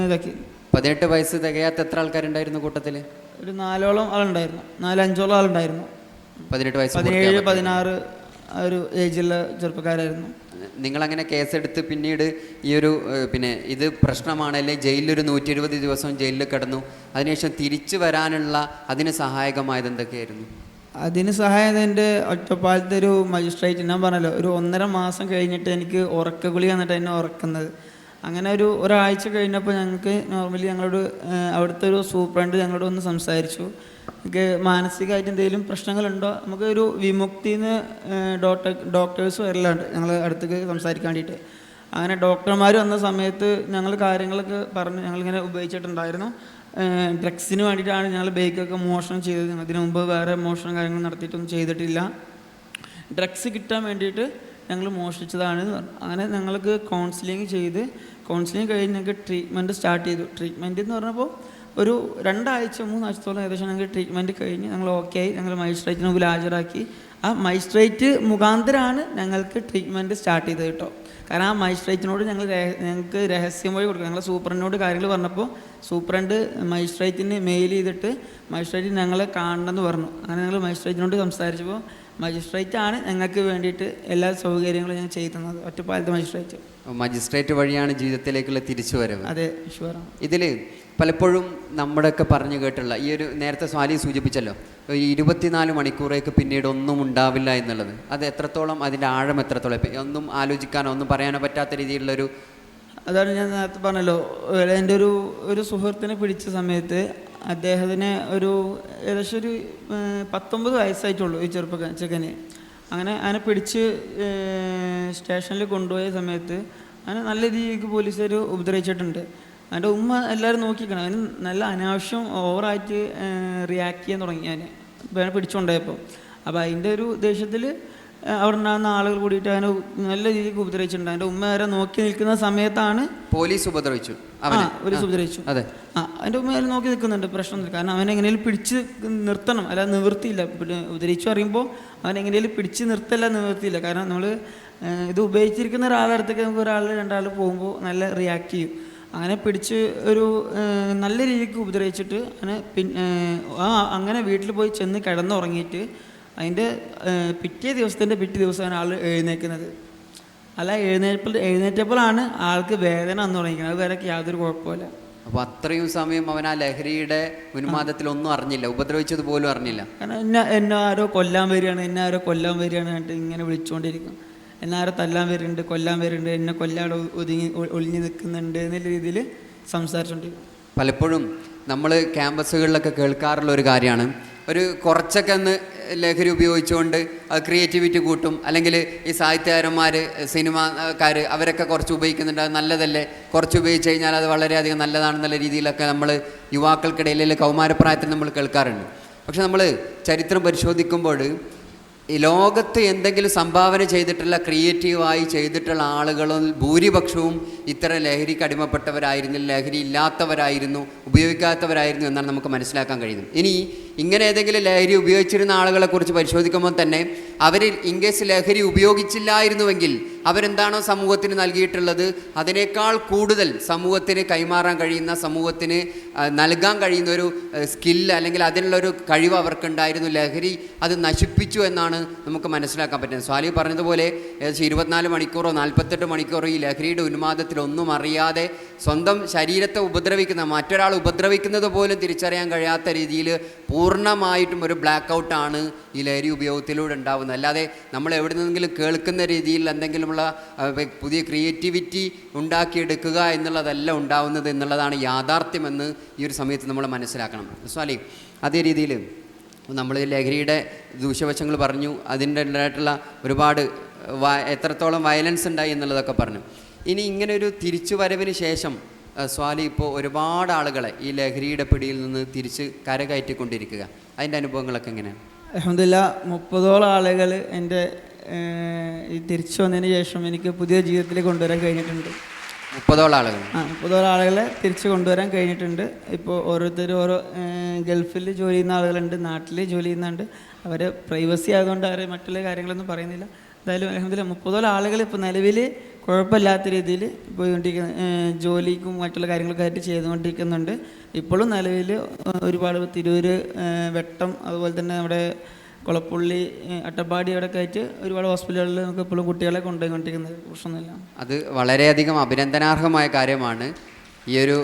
ഇതാക്കി. 18 വയസ്സ് തികയാത്ത എത്ര ആൾക്കാരുണ്ടായിരുന്നു കൂട്ടത്തിൽ? ഒരു 4ഓളം ആളുണ്ടായിരുന്നു, 4-5ഓളം ആളുണ്ടായിരുന്നു. 18 വയസ്സ് 17-16 ആ ഒരു ഏജിലുള്ള ചെറുപ്പക്കാരായിരുന്നു. നിങ്ങളങ്ങനെ കേസെടുത്ത് പിന്നീട് ഈ ഒരു ഇത് പ്രശ്നമാണ്, അല്ലെങ്കിൽ ജയിലിലൊരു 120 ദിവസം ജയിലിൽ കിടന്നു. അതിനുശേഷം തിരിച്ചു വരാനുള്ള അതിന് സഹായകമായത് എന്തൊക്കെയായിരുന്നു? അതിന് സഹായം എൻ്റെ ഒറ്റപ്പാലത്തെ ഒരു മജിസ്ട്രേറ്റ്, ഞാൻ പറഞ്ഞല്ലോ, ഒരു 1.5 മാസം കഴിഞ്ഞിട്ട് എനിക്ക് ഉറക്കഗുളി വന്നിട്ട് എന്നെ ഉറക്കുന്നത്. അങ്ങനെ ഒരാഴ്ച കഴിഞ്ഞപ്പോൾ ഞങ്ങൾക്ക് നോർമലി ഞങ്ങളോട് അവിടുത്തെ ഒരു സൂപ്രണ്ട് ഞങ്ങളോട് ഒന്ന് സംസാരിച്ചു. നമുക്ക് മാനസികമായിട്ട് എന്തെങ്കിലും പ്രശ്നങ്ങളുണ്ടോ, നമുക്ക് ഒരു വിമുക്തിന്ന് ഡോക്ടേഴ്സ് വരലുണ്ട് ഞങ്ങൾ അടുത്തേക്ക് സംസാരിക്കാൻ വേണ്ടിയിട്ട്. അങ്ങനെ ഡോക്ടർമാർ വന്ന സമയത്ത് ഞങ്ങൾ കാര്യങ്ങളൊക്കെ പറഞ്ഞ് ഞങ്ങളിങ്ങനെ ഉപയോഗിച്ചിട്ടുണ്ടായിരുന്നു. ഡ്രഗ്സിന് വേണ്ടിയിട്ടാണ് ഞങ്ങൾ ബൈക്കൊക്കെ മോഷണം ചെയ്തത്. അതിനു മുമ്പ് വേറെ മോഷണം കാര്യങ്ങൾ നടത്തിയിട്ടൊന്നും ചെയ്തിട്ടില്ല. ഡ്രഗ്സ് കിട്ടാൻ വേണ്ടിയിട്ട് ഞങ്ങൾ മോഷ്ടിച്ചതാണ് എന്ന് പറഞ്ഞു. അങ്ങനെ ഞങ്ങൾക്ക് കൗൺസിലിംഗ് കഴിഞ്ഞ് ഞങ്ങൾക്ക് ട്രീറ്റ്മെൻറ്റ് സ്റ്റാർട്ട് ചെയ്തു. ട്രീറ്റ്മെൻറ്റ് എന്ന് പറഞ്ഞപ്പോൾ ഒരു 2 ആഴ്ച 3 ആഴ്ചത്തോളം ഏകദേശം ഞങ്ങൾക്ക് ട്രീറ്റ്മെൻറ്റ് കഴിഞ്ഞ് ഞങ്ങൾ ഓക്കെ ആയി. ഞങ്ങൾ മജിസ്ട്രേറ്റിന് മുമ്പിൽ ഹാജരാക്കി. ആ മജിസ്ട്രേറ്റ് മുഖാന്തരമാണ് ഞങ്ങൾക്ക് ട്രീറ്റ്മെൻറ്റ് സ്റ്റാർട്ട് ചെയ്തത് കേട്ടോ. കാരണം ആ മജിസ്ട്രേറ്റിനോട് ഞങ്ങൾക്ക് രഹസ്യം വഴി കൊടുക്കുക. ഞങ്ങൾ സൂപ്രണ്ടിനോട് കാര്യങ്ങൾ പറഞ്ഞപ്പോൾ സൂപ്രണ്ട് മജിസ്ട്രേറ്റിന് മെയിൽ ചെയ്തിട്ട് മജിസ്ട്രേറ്റ് ഞങ്ങളെ കാണണമെന്ന് പറഞ്ഞു. അങ്ങനെ ഞങ്ങൾ മജിസ്ട്രേറ്റിനോട് സംസാരിച്ചപ്പോൾ മജിസ്ട്രേറ്റ് ആണ് ഞങ്ങൾക്ക് വേണ്ടിയിട്ട് എല്ലാ സൗകര്യങ്ങളും ഞാൻ ചെയ്യുന്നത്. ഒറ്റപ്പാലത്തെ മജിസ്ട്രേറ്റ് വഴിയാണ് ജീവിതത്തിലേക്കുള്ള തിരിച്ചുവരവ്. അതെ, ഷുവറാണ്. ഇതിൽ പലപ്പോഴും നമ്മുടെയൊക്കെ പറഞ്ഞു കേട്ടുള്ള ഈ ഒരു നേരത്തെ സ്വാലി സൂചിപ്പിച്ചല്ലോ, ഈ 24 മണിക്കൂറേക്ക് പിന്നീട് ഒന്നും ഉണ്ടാവില്ല എന്നുള്ളത്. അത് എത്രത്തോളം, അതിൻ്റെ ആഴം എത്രത്തോളം, ഒന്നും ആലോചിക്കാനോ ഒന്നും പറയാനോ പറ്റാത്ത രീതിയിലുള്ളൊരു... അതാണ് ഞാൻ നേരത്തെ പറഞ്ഞല്ലോ, എൻ്റെ ഒരു സുഹൃത്തിനെ പിടിച്ച സമയത്ത് അദ്ദേഹത്തിന് ഏകദേശം ഒരു 19 വയസ്സായിട്ടുള്ളൂ ഈ ചെക്കന്. അങ്ങനെ പിടിച്ച് സ്റ്റേഷനിൽ കൊണ്ടുപോയ സമയത്ത് അങ്ങനെ നല്ല രീതിക്ക് പോലീസുകാർ ഉപദ്രവിച്ചിട്ടുണ്ട്. എൻ്റെ ഉമ്മ എല്ലാവരും നോക്കിക്കണം, അതിന് നല്ല അനാവശ്യം ഓവറായിട്ട് റിയാക്ട് ചെയ്യാൻ തുടങ്ങി ഞാൻ പിടിച്ചുകൊണ്ടായപ്പോൾ. അപ്പോൾ അതിൻ്റെ ഒരു ദേഷ്യത്തിൽ അവിടെ ഉണ്ടാകുന്ന ആളുകൾ കൂടിയിട്ട് അതിനെ നല്ല രീതിക്ക് ഉപദ്രവിച്ചിട്ടുണ്ട്. എൻ്റെ ഉമ്മ വരെ നോക്കി നിൽക്കുന്ന സമയത്താണ് പോലീസ് ഉപദ്രവിച്ചു. പോലീസ് ഉപദ്രവിച്ചു. അതെ, എൻ്റെ ഉമ്മ വരെ നോക്കി നിൽക്കുന്നുണ്ട്, പ്രശ്നമൊന്നുമില്ല. കാരണം അവനെ എങ്ങനെയും പിടിച്ച് നിർത്തണം, അല്ലാതെ നിവൃത്തിയില്ല. ഉപദ്രവിച്ചു പറയുമ്പോൾ അവനെങ്ങനെയും പിടിച്ച് നിർത്തല്ല, നിവൃത്തിയില്ല. കാരണം നമ്മൾ ഇത് ഉപയോഗിച്ചിരിക്കുന്ന ഒരാളുടെ അടുത്തേക്ക് നമുക്ക് ഒരാൾ രണ്ടാൾ പോകുമ്പോൾ നല്ല റിയാക്ട് ചെയ്യും. അങ്ങനെ പിടിച്ച് നല്ല രീതിക്ക് ഉപദ്രവിച്ചിട്ട് അങ്ങനെ വീട്ടിൽ പോയി ചെന്ന് കിടന്നുറങ്ങിയിട്ട് അതിൻ്റെ പിറ്റേ ദിവസം ആൾ എഴുന്നേൽക്കുന്നത്. അല്ല, എഴുന്നേറ്റപ്പോഴാണ് ആൾക്ക് വേദന വന്നു തുടങ്ങിക്കുന്നത്. അത് വരെ യാതൊരു കുഴപ്പമില്ല. അപ്പോൾ അത്രയും സമയം അവൻ ആ ലഹരിയുടെ ഉന്മാദത്തിലൊന്നും അറിഞ്ഞില്ല, ഉപദ്രവിച്ചത് പോലും അറിഞ്ഞില്ല. കാരണം എന്നെ ആരോ കൊല്ലാൻ വരികയാണ് എന്നിട്ട് ഇങ്ങനെ വിളിച്ചുകൊണ്ടിരിക്കും. എന്നെ ആരോ തല്ലാൻ വരുന്നുണ്ട്, കൊല്ലാൻ വരുന്നുണ്ട്, എന്നെ കൊല്ലാതെ ഒളിഞ്ഞു നിൽക്കുന്നുണ്ട് എന്നുള്ള രീതിയിൽ സംസാരിച്ചുകൊണ്ടിരിക്കും. പലപ്പോഴും നമ്മൾ ക്യാമ്പസുകളിലൊക്കെ കേൾക്കാറുള്ള ഒരു കാര്യമാണ്, ഒരു കുറച്ചൊക്കെ ഒന്ന് ലഹരി ഉപയോഗിച്ചുകൊണ്ട് ക്രിയേറ്റിവിറ്റി കൂട്ടും, അല്ലെങ്കിൽ ഈ സാഹിത്യകാരന്മാർ, സിനിമാക്കാർ അവരൊക്കെ കുറച്ച് ഉപയോഗിക്കുന്നുണ്ട്, അത് നല്ലതല്ലേ, കുറച്ച് ഉപയോഗിച്ച് കഴിഞ്ഞാൽ അത് വളരെയധികം നല്ലതാണെന്നുള്ള രീതിയിലൊക്കെ നമ്മൾ യുവാക്കൾക്കിടയിൽ കൗമാരപ്രായത്തിൽ നമ്മൾ കേൾക്കാറുണ്ട്. പക്ഷെ നമ്മൾ ചരിത്രം പരിശോധിക്കുമ്പോൾ ഈ ലോകത്ത് എന്തെങ്കിലും സംഭാവന ചെയ്തിട്ടുള്ള, ക്രിയേറ്റീവായി ചെയ്തിട്ടുള്ള ആളുകളും ഭൂരിപക്ഷവും ഇത്തരം ലഹരിക്ക് അടിമപ്പെട്ടവരായിരുന്നില്ല, ലഹരി ഇല്ലാത്തവരായിരുന്നു, ഉപയോഗിക്കാത്തവരായിരുന്നു എന്നാണ് നമുക്ക് മനസ്സിലാക്കാൻ കഴിയുന്നത്. ഇനി ഇങ്ങനെ ഏതെങ്കിലും ലഹരി ഉപയോഗിച്ചിരുന്ന ആളുകളെക്കുറിച്ച് പരിശോധിക്കുമ്പോൾ തന്നെ അവർ ഇൻ കേസ് ലഹരി ഉപയോഗിച്ചില്ലായിരുന്നുവെങ്കിൽ അവരെന്താണോ സമൂഹത്തിന് നൽകിയിട്ടുള്ളത് അതിനേക്കാൾ കൂടുതൽ സമൂഹത്തിന് കൈമാറാൻ കഴിയുന്ന, സമൂഹത്തിന് നൽകാൻ കഴിയുന്ന ഒരു സ്കില്ല് അല്ലെങ്കിൽ അതിനുള്ളൊരു കഴിവ് അവർക്കുണ്ടായിരുന്നു. ലഹരി അത് നശിപ്പിച്ചു എന്നാണ് നമുക്ക് മനസ്സിലാക്കാൻ പറ്റുന്നത്. സ്വാലി പറഞ്ഞതുപോലെ ഏകദേശം 24 മണിക്കൂറോ 48 മണിക്കൂറോ ഈ ലഹരിയുടെ ഉന്മാദത്തിലൊന്നും അറിയാതെ സ്വന്തം ശരീരത്തെ ഉപദ്രവിക്കുന്ന, മറ്റൊരാൾ ഉപദ്രവിക്കുന്നത് പോലും തിരിച്ചറിയാൻ കഴിയാത്ത രീതിയിൽ പൂർണ്ണമായിട്ടും ഒരു ബ്ലാക്ക് ഔട്ടാണ് ഈ ലഹരി ഉപയോഗത്തിലൂടെ ഉണ്ടാകുന്നത്. അല്ലാതെ നമ്മൾ എവിടെ നിന്നെങ്കിലും കേൾക്കുന്ന രീതിയിൽ എന്തെങ്കിലുമുള്ള പുതിയ ക്രിയേറ്റിവിറ്റി ഉണ്ടാക്കിയെടുക്കുക എന്നുള്ളതല്ല ഉണ്ടാവുന്നത് എന്നുള്ളതാണ് യാഥാർത്ഥ്യമെന്ന് ഈ ഒരു സമയത്ത് നമ്മൾ മനസ്സിലാക്കണം. സ്വാലി, അതേ രീതിയിൽ നമ്മൾ ലഹരിയുടെ ദൂഷ്യവശങ്ങൾ പറഞ്ഞു, അതിൻ്റെ ഉണ്ടായിട്ടുള്ള ഒരുപാട് എത്രത്തോളം വയലൻസ് ഉണ്ടായി എന്നുള്ളതൊക്കെ പറഞ്ഞു. ഇനി ഇങ്ങനെ ഒരു തിരിച്ചുവരവിന് ശേഷം സ്വാലി ഇപ്പോൾ ഒരുപാട് ആളുകളെ ഈ ലഹരിയുടെ പിടിയിൽ നിന്ന് തിരിച്ച് കരകയറ്റിക്കൊണ്ടിരിക്കുക, അതിൻ്റെ അനുഭവങ്ങളൊക്കെ എങ്ങനെയാണ്? അൽഹംദുലില്ലാഹ് 30ഓളം ആളുകൾ എൻ്റെ ഈ തിരിച്ചു വന്നതിന് ശേഷം എനിക്ക് പുതിയ ജീവിതത്തിലേക്ക് കൊണ്ടുവരാൻ കഴിഞ്ഞിട്ടുണ്ട്. 30ഓളം ആളുകൾ? 30ഓളം ആളുകളെ തിരിച്ച് കൊണ്ടുവരാൻ കഴിഞ്ഞിട്ടുണ്ട്. ഇപ്പോൾ ഓരോരുത്തരും ഓരോ ഗൾഫിൽ ജോലി ചെയ്യുന്ന ആളുകളുണ്ട്, നാട്ടിൽ ജോലി ചെയ്യുന്നുണ്ട്. അവർ പ്രൈവസി ആയതുകൊണ്ട് അവരെ മറ്റുള്ള കാര്യങ്ങളൊന്നും പറയുന്നില്ല. എന്തായാലും അൽഹംദുലില്ലാഹ് 30ഓളം ആളുകൾ ഇപ്പോൾ നിലവിൽ കുഴപ്പമില്ലാത്ത രീതിയിൽ പോയിക്കൊണ്ടിരിക്കുന്ന, ജോലിക്കും മറ്റുള്ള കാര്യങ്ങളൊക്കെ ആയിട്ട് ചെയ്തുകൊണ്ടിരിക്കുന്നുണ്ട്. ഇപ്പോഴും നിലവിൽ ഒരുപാട് തിരൂർ, വെട്ടം, അതുപോലെ തന്നെ നമ്മുടെ കൊളപ്പുള്ളി, അട്ടപ്പാടി അവിടെയൊക്കെ ആയിട്ട് ഒരുപാട് ഹോസ്പിറ്റലുകളിൽ നമുക്ക് ഇപ്പോഴും കുട്ടികളെ കൊണ്ടുപോയിക്കൊണ്ടിരിക്കുന്നത്. പ്രശ്നമൊന്നുമില്ല. അത് വളരെയധികം അഭിനന്ദനാർഹമായ കാര്യമാണ്. ഈ ഒരു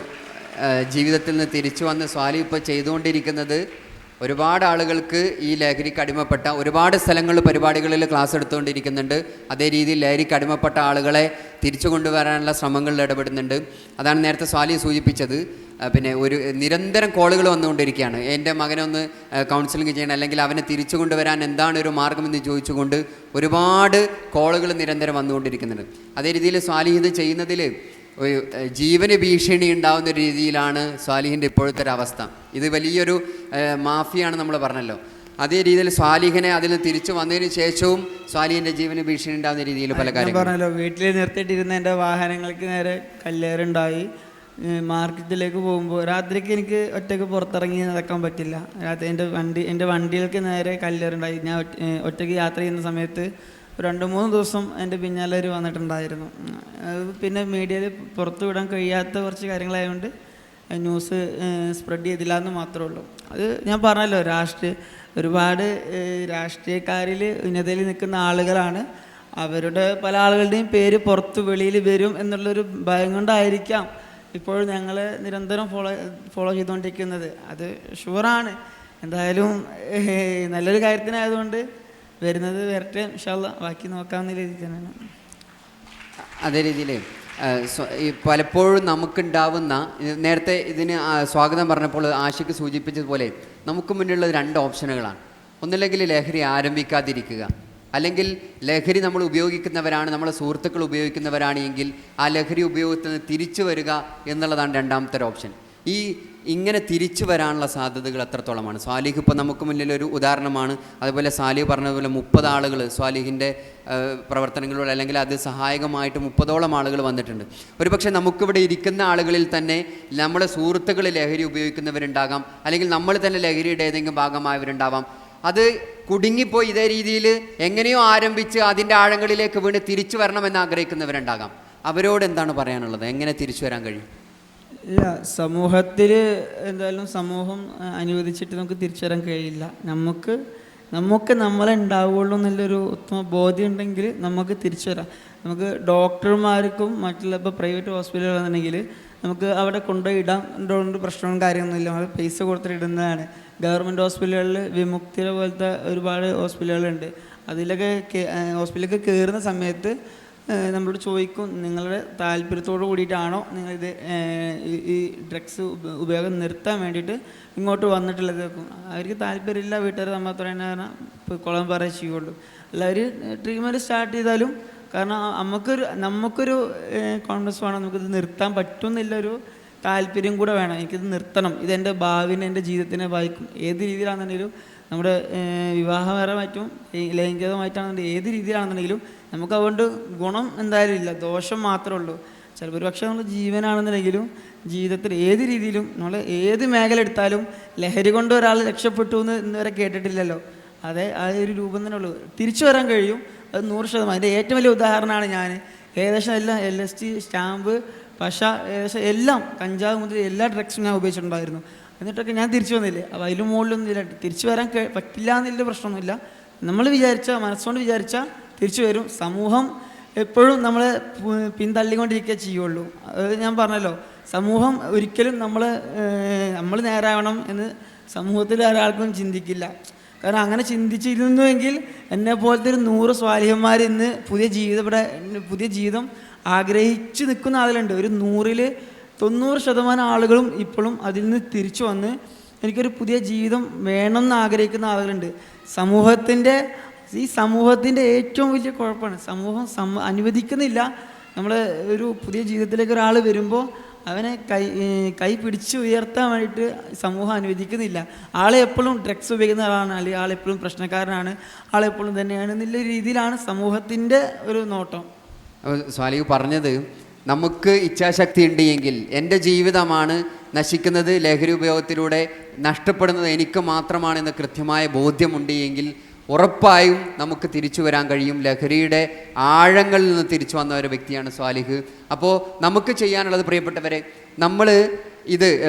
ജീവിതത്തിൽ നിന്ന് തിരിച്ചു വന്ന് സ്വാലി ഇപ്പോൾ ചെയ്തുകൊണ്ടിരിക്കുന്നത് ഒരുപാട് ആളുകൾക്ക് ഈ ലഹരിക്ക് അടിമപ്പെട്ട, ഒരുപാട് സ്ഥലങ്ങളിൽ പരിപാടികളിൽ ക്ലാസ് എടുത്തുകൊണ്ടിരിക്കുന്നുണ്ട്. അതേ രീതിയിൽ ലഹരിക്ക് അടിമപ്പെട്ട ആളുകളെ തിരിച്ചു കൊണ്ടുവരാനുള്ള ശ്രമങ്ങളിൽ ഇടപെടുന്നുണ്ട്. അതാണ് നേരത്തെ സ്വാലി സൂചിപ്പിച്ചത്. പിന്നെ ഒരു നിരന്തരം കോളുകൾ വന്നുകൊണ്ടിരിക്കുകയാണ്, എൻ്റെ മകനൊന്ന് കൗൺസിലിംഗ് ചെയ്യണം, അല്ലെങ്കിൽ അവനെ തിരിച്ചു കൊണ്ടുവരാൻ എന്താണ് ഒരു മാർഗ്ഗമെന്ന് ചോദിച്ചുകൊണ്ട് ഒരുപാട് കോളുകൾ നിരന്തരം വന്നുകൊണ്ടിരിക്കുന്നുണ്ട്. അതേ രീതിയിൽ സ്വാലി ഇത് ചെയ്യുന്നതിൽ ഒരു ജീവന് ഭീഷണി ഉണ്ടാകുന്ന ഒരു രീതിയിലാണ് സ്വാലിഹിൻ്റെ ഇപ്പോഴത്തെ ഒരു അവസ്ഥ. ഇത് വലിയൊരു മാഫിയാണ് നമ്മൾ പറഞ്ഞല്ലോ. അതേ രീതിയിൽ സ്വാലിഹിനെ അതിൽ നിന്ന് തിരിച്ചു വന്നതിന് ശേഷവും സ്വാലിഹിൻ്റെ ജീവന് ഭീഷണി ഉണ്ടാകുന്ന രീതിയിൽ പല കാര്യങ്ങളും പറഞ്ഞല്ലോ. വീട്ടിൽ നിർത്തിയിട്ടിരുന്ന എൻ്റെ വാഹനങ്ങൾക്ക് നേരെ കല്ലേറുണ്ടായി. മാർക്കറ്റിലേക്ക് പോകുമ്പോൾ രാത്രിക്ക് എനിക്ക് ഒറ്റയ്ക്ക് പുറത്തിറങ്ങി നടക്കാൻ പറ്റില്ല. രാത്രി എൻ്റെ വണ്ടികൾക്ക് നേരെ കല്ലേറുണ്ടായി. ഞാൻ ഒറ്റയ്ക്ക് യാത്ര ചെയ്യുന്ന സമയത്ത് 2-3 ദിവസം എൻ്റെ പിന്നാലെ വന്നിട്ടുണ്ടായിരുന്നു. പിന്നെ മീഡിയയിൽ പുറത്തു വിടാൻ കഴിയാത്ത കുറച്ച് കാര്യങ്ങളായതുകൊണ്ട് ന്യൂസ് സ്പ്രെഡ് ചെയ്തില്ല എന്ന് മാത്രമേ ഉള്ളൂ. അത് ഞാൻ പറഞ്ഞല്ലോ, ഒരുപാട് രാഷ്ട്രീയക്കാരിൽ ഉന്നതയിൽ നിൽക്കുന്ന ആളുകളാണ്. അവരുടെ പല ആളുകളുടെയും പേര് പുറത്ത് വെളിയിൽ വരും എന്നുള്ളൊരു ഭയം കൊണ്ടായിരിക്കാം ഇപ്പോൾ ഞങ്ങൾ നിരന്തരം ഫോളോ ചെയ്തുകൊണ്ടിരിക്കുന്നത്. അത് ഷുവറാണ്. എന്തായാലും നല്ലൊരു കാര്യത്തിനായതുകൊണ്ട് വരുന്നത് വരട്ടെ, ഇൻഷാ അല്ലാഹ് ബാക്കി നോക്കാവുന്ന രീതിയിൽ തന്നെയാണ്. അതേ രീതിയിൽ ഈ പലപ്പോഴും നമുക്കുണ്ടാവുന്ന, നേരത്തെ ഇതിന് സ്വാഗതം പറഞ്ഞപ്പോൾ ആഷിക്ക് സൂചിപ്പിച്ചതുപോലെ നമുക്ക് മുന്നിലുള്ള 2 ഓപ്ഷനുകളാണ്. ഒന്നില്ലെങ്കിൽ ലഹരി ആരംഭിക്കാതിരിക്കുക, അല്ലെങ്കിൽ ലഹരി നമ്മൾ ഉപയോഗിക്കുന്നവരാണ്, നമ്മളെ സുഹൃത്തുക്കൾ ഉപയോഗിക്കുന്നവരാണ് എങ്കിൽ ആ ലഹരി ഉപയോഗത്തിൽ നിന്ന് തിരിച്ചു വരിക എന്നുള്ളതാണ് രണ്ടാമത്തെ ഓപ്ഷൻ. ഇങ്ങനെ തിരിച്ചു വരാനുള്ള സാധ്യതകൾ എത്രത്തോളമാണ്? സ്വാലിഹ് ഇപ്പോൾ നമുക്ക് മുന്നിലൊരു ഉദാഹരണമാണ്. അതുപോലെ സാലിഹ് പറഞ്ഞതുപോലെ 30 ആളുകൾ സ്വാലിഹിൻ്റെ പ്രവർത്തനങ്ങളിലൂടെ അല്ലെങ്കിൽ അത് സഹായകമായിട്ട് 30ഓളം ആളുകൾ വന്നിട്ടുണ്ട്. ഒരുപക്ഷെ നമുക്കിവിടെ ഇരിക്കുന്ന ആളുകളിൽ തന്നെ നമ്മുടെ സുഹൃത്തുക്കൾ ലഹരി ഉപയോഗിക്കുന്നവരുണ്ടാകാം, അല്ലെങ്കിൽ നമ്മൾ തന്നെ ലഹരിയുടെ ഏതെങ്കിലും ഭാഗമായവരുണ്ടാവാം. അത് കുടുങ്ങിപ്പോയി ഇതേ രീതിയിൽ എങ്ങനെയോ ആരംഭിച്ച് അതിൻ്റെ ആഴങ്ങളിലേക്ക് വീണ് തിരിച്ചു വരണമെന്ന് ആഗ്രഹിക്കുന്നവരുണ്ടാകാം. അവരോട് എന്താണ് പറയാനുള്ളത്? എങ്ങനെ തിരിച്ചു വരാൻ കഴിയും? ഇല്ല, സമൂഹത്തിൽ എന്തായാലും സമൂഹം അനുവദിച്ചിട്ട് നമുക്ക് തിരിച്ചു വരാൻ കഴിയില്ല. നമുക്ക് നമ്മളെ ഉണ്ടാവുള്ളൂ എന്നുള്ളൊരു ഉത്തമ ബോധ്യം ഉണ്ടെങ്കിൽ നമുക്ക് തിരിച്ചു വരാം. നമുക്ക് ഡോക്ടർമാർക്കും മറ്റുള്ള ഇപ്പോൾ പ്രൈവറ്റ് ഹോസ്പിറ്റലുകളാണെന്നുണ്ടെങ്കിൽ നമുക്ക് അവിടെ കൊണ്ടുപോയി ഇടാൻ പ്രശ്നവും കാര്യമൊന്നുമില്ല. നമ്മൾ പൈസ കൊടുത്തിട്ട് ഇടുന്നതാണ്. ഗവൺമെൻറ് ഹോസ്പിറ്റലുകളിൽ വിമുക്തിയുടെ പോലത്തെ ഒരുപാട് ഹോസ്പിറ്റലുകളുണ്ട്. അതിലൊക്കെ ഹോസ്പിറ്റലിലേക്ക് കയറുന്ന സമയത്ത് നമ്മളോട് ചോദിക്കും, നിങ്ങളുടെ താല്പര്യത്തോട് കൂടിയിട്ടാണോ നിങ്ങളിത് ഈ ഡ്രഗ്സ് ഉപയോഗം നിർത്താൻ വേണ്ടിയിട്ട് ഇങ്ങോട്ട് വന്നിട്ടുള്ളത്. അവർക്ക് താല്പര്യമില്ല, വീട്ടുകാർ നമ്മളെ ഇപ്പോൾ കുളം പറയുക ചെയ്യുള്ളൂ. എല്ലാവരും ട്രീറ്റ്മെൻറ്റ് സ്റ്റാർട്ട് ചെയ്താലും, കാരണം നമുക്കൊരു കോൺഫിഡൻസ് വേണം, നമുക്കിത് നിർത്താൻ പറ്റുമെന്നുള്ളൊരു താല്പര്യം കൂടെ വേണം. എനിക്കിത് നിർത്തണം, ഇതെൻ്റെ ഭാവിനെ എൻ്റെ ജീവിതത്തിനെ ബാധിക്കും. ഏത് രീതിയിലാണെന്നുണ്ടെങ്കിലും, നമ്മുടെ വിവാഹപരമായിട്ടും ലൈംഗികമായിട്ടാണെന്നുണ്ടെങ്കിൽ ഏത് രീതിയിലാണെന്നുണ്ടെങ്കിലും നമുക്ക് അതുകൊണ്ട് ഗുണം എന്തായാലും ഇല്ല, ദോഷം മാത്രമേ ഉള്ളൂ. ചിലപ്പോൾ ഒരു പക്ഷേ നമ്മൾ ജീവനാണെന്നുണ്ടെങ്കിലും ജീവിതത്തിൽ ഏത് രീതിയിലും നമ്മൾ ഏത് മേഖല എടുത്താലും ലഹരി കൊണ്ട് ഒരാൾ രക്ഷപ്പെട്ടു എന്ന് ഇന്നുവരെ കേട്ടിട്ടില്ലല്ലോ. അതെ, ആ ഒരു രൂപം തന്നെ ഉള്ളൂ. തിരിച്ചു വരാൻ കഴിയും, അത് 100%. അതിൻ്റെ ഏറ്റവും വലിയ ഉദാഹരണമാണ് ഞാൻ. ഏകദേശം എല്ലാം LSD, സ്റ്റാമ്പ്, പശ, ഏകദേശം എല്ലാം, കഞ്ചാവ് മുതൽ എല്ലാ ഡ്രഗ്സും ഞാൻ ഉപയോഗിച്ചിട്ടുണ്ടായിരുന്നു. എന്നിട്ടൊക്കെ ഞാൻ തിരിച്ചു വന്നില്ലേ. അപ്പോൾ അതിലും മുകളിലൊന്നും ഇല്ല. തിരിച്ചു വരാൻ പറ്റില്ല എന്നുള്ള പ്രശ്നമൊന്നുമില്ല. നമ്മൾ മനസ്സുകൊണ്ട് വിചാരിച്ചാൽ തിരിച്ചു വരും. സമൂഹം എപ്പോഴും നമ്മളെ പിന്തള്ളിക്കൊണ്ടിരിക്കുക ചെയ്യുള്ളൂ. അത് ഞാൻ പറഞ്ഞല്ലോ, സമൂഹം ഒരിക്കലും നമ്മൾ നേരാവണം എന്ന് സമൂഹത്തിൽ ഒരാൾക്കും ചിന്തിക്കില്ല. കാരണം അങ്ങനെ ചിന്തിച്ചിരുന്നുവെങ്കിൽ എന്നെ പോലത്തെ ഒരു 100 സ്വാലിഹന്മാർ ഇന്ന് പുതിയ ജീവിതം ആഗ്രഹിച്ച് നിൽക്കുന്ന ആളുകളുണ്ട്. ഒരു 100-ൽ 90% ആളുകളും ഇപ്പോഴും അതിൽ നിന്ന് തിരിച്ചു വന്ന് എനിക്കൊരു പുതിയ ജീവിതം വേണമെന്ന് ആഗ്രഹിക്കുന്ന ആളുകളുണ്ട്. ഈ സമൂഹത്തിൻ്റെ ഏറ്റവും വലിയ കുഴപ്പമാണ് സമൂഹം അനുവദിക്കുന്നില്ല. നമ്മൾ ഒരു പുതിയ ജീവിതത്തിലേക്ക് ഒരാൾ വരുമ്പോൾ അവനെ കൈ പിടിച്ച് ഉയർത്താൻ വേണ്ടിയിട്ട് സമൂഹം അനുവദിക്കുന്നില്ല. ആളെ എപ്പോഴും ഡ്രഗ്സ് ഉപയോഗിക്കുന്ന ആളാണ്, അല്ലെങ്കിൽ ആളെപ്പോഴും പ്രശ്നക്കാരനാണ്, ആളെപ്പോഴും തന്നെയാണ് എന്നുള്ള രീതിയിലാണ് സമൂഹത്തിൻ്റെ ഒരു നോട്ടം. സ്വാലിഹ് പറഞ്ഞത്, നമുക്ക് ഇച്ഛാശക്തി ഉണ്ട് എങ്കിൽ, എൻ്റെ ജീവിതമാണ് നശിക്കുന്നത്, ലഹരി ഉപയോഗത്തിലൂടെ നഷ്ടപ്പെടുന്നത് എനിക്ക് മാത്രമാണെന്ന് കൃത്യമായ ബോധ്യമുണ്ട് എങ്കിൽ ഉറപ്പായും നമുക്ക് തിരിച്ചു വരാൻ കഴിയും. ലഹരിയുടെ ആഴങ്ങളിൽ നിന്ന് തിരിച്ചു വന്ന ഒരു വ്യക്തിയാണ് സ്വാലിഹ്. അപ്പോൾ നമുക്ക് ചെയ്യാനുള്ളത്, പ്രിയപ്പെട്ടവരെ, നമ്മൾ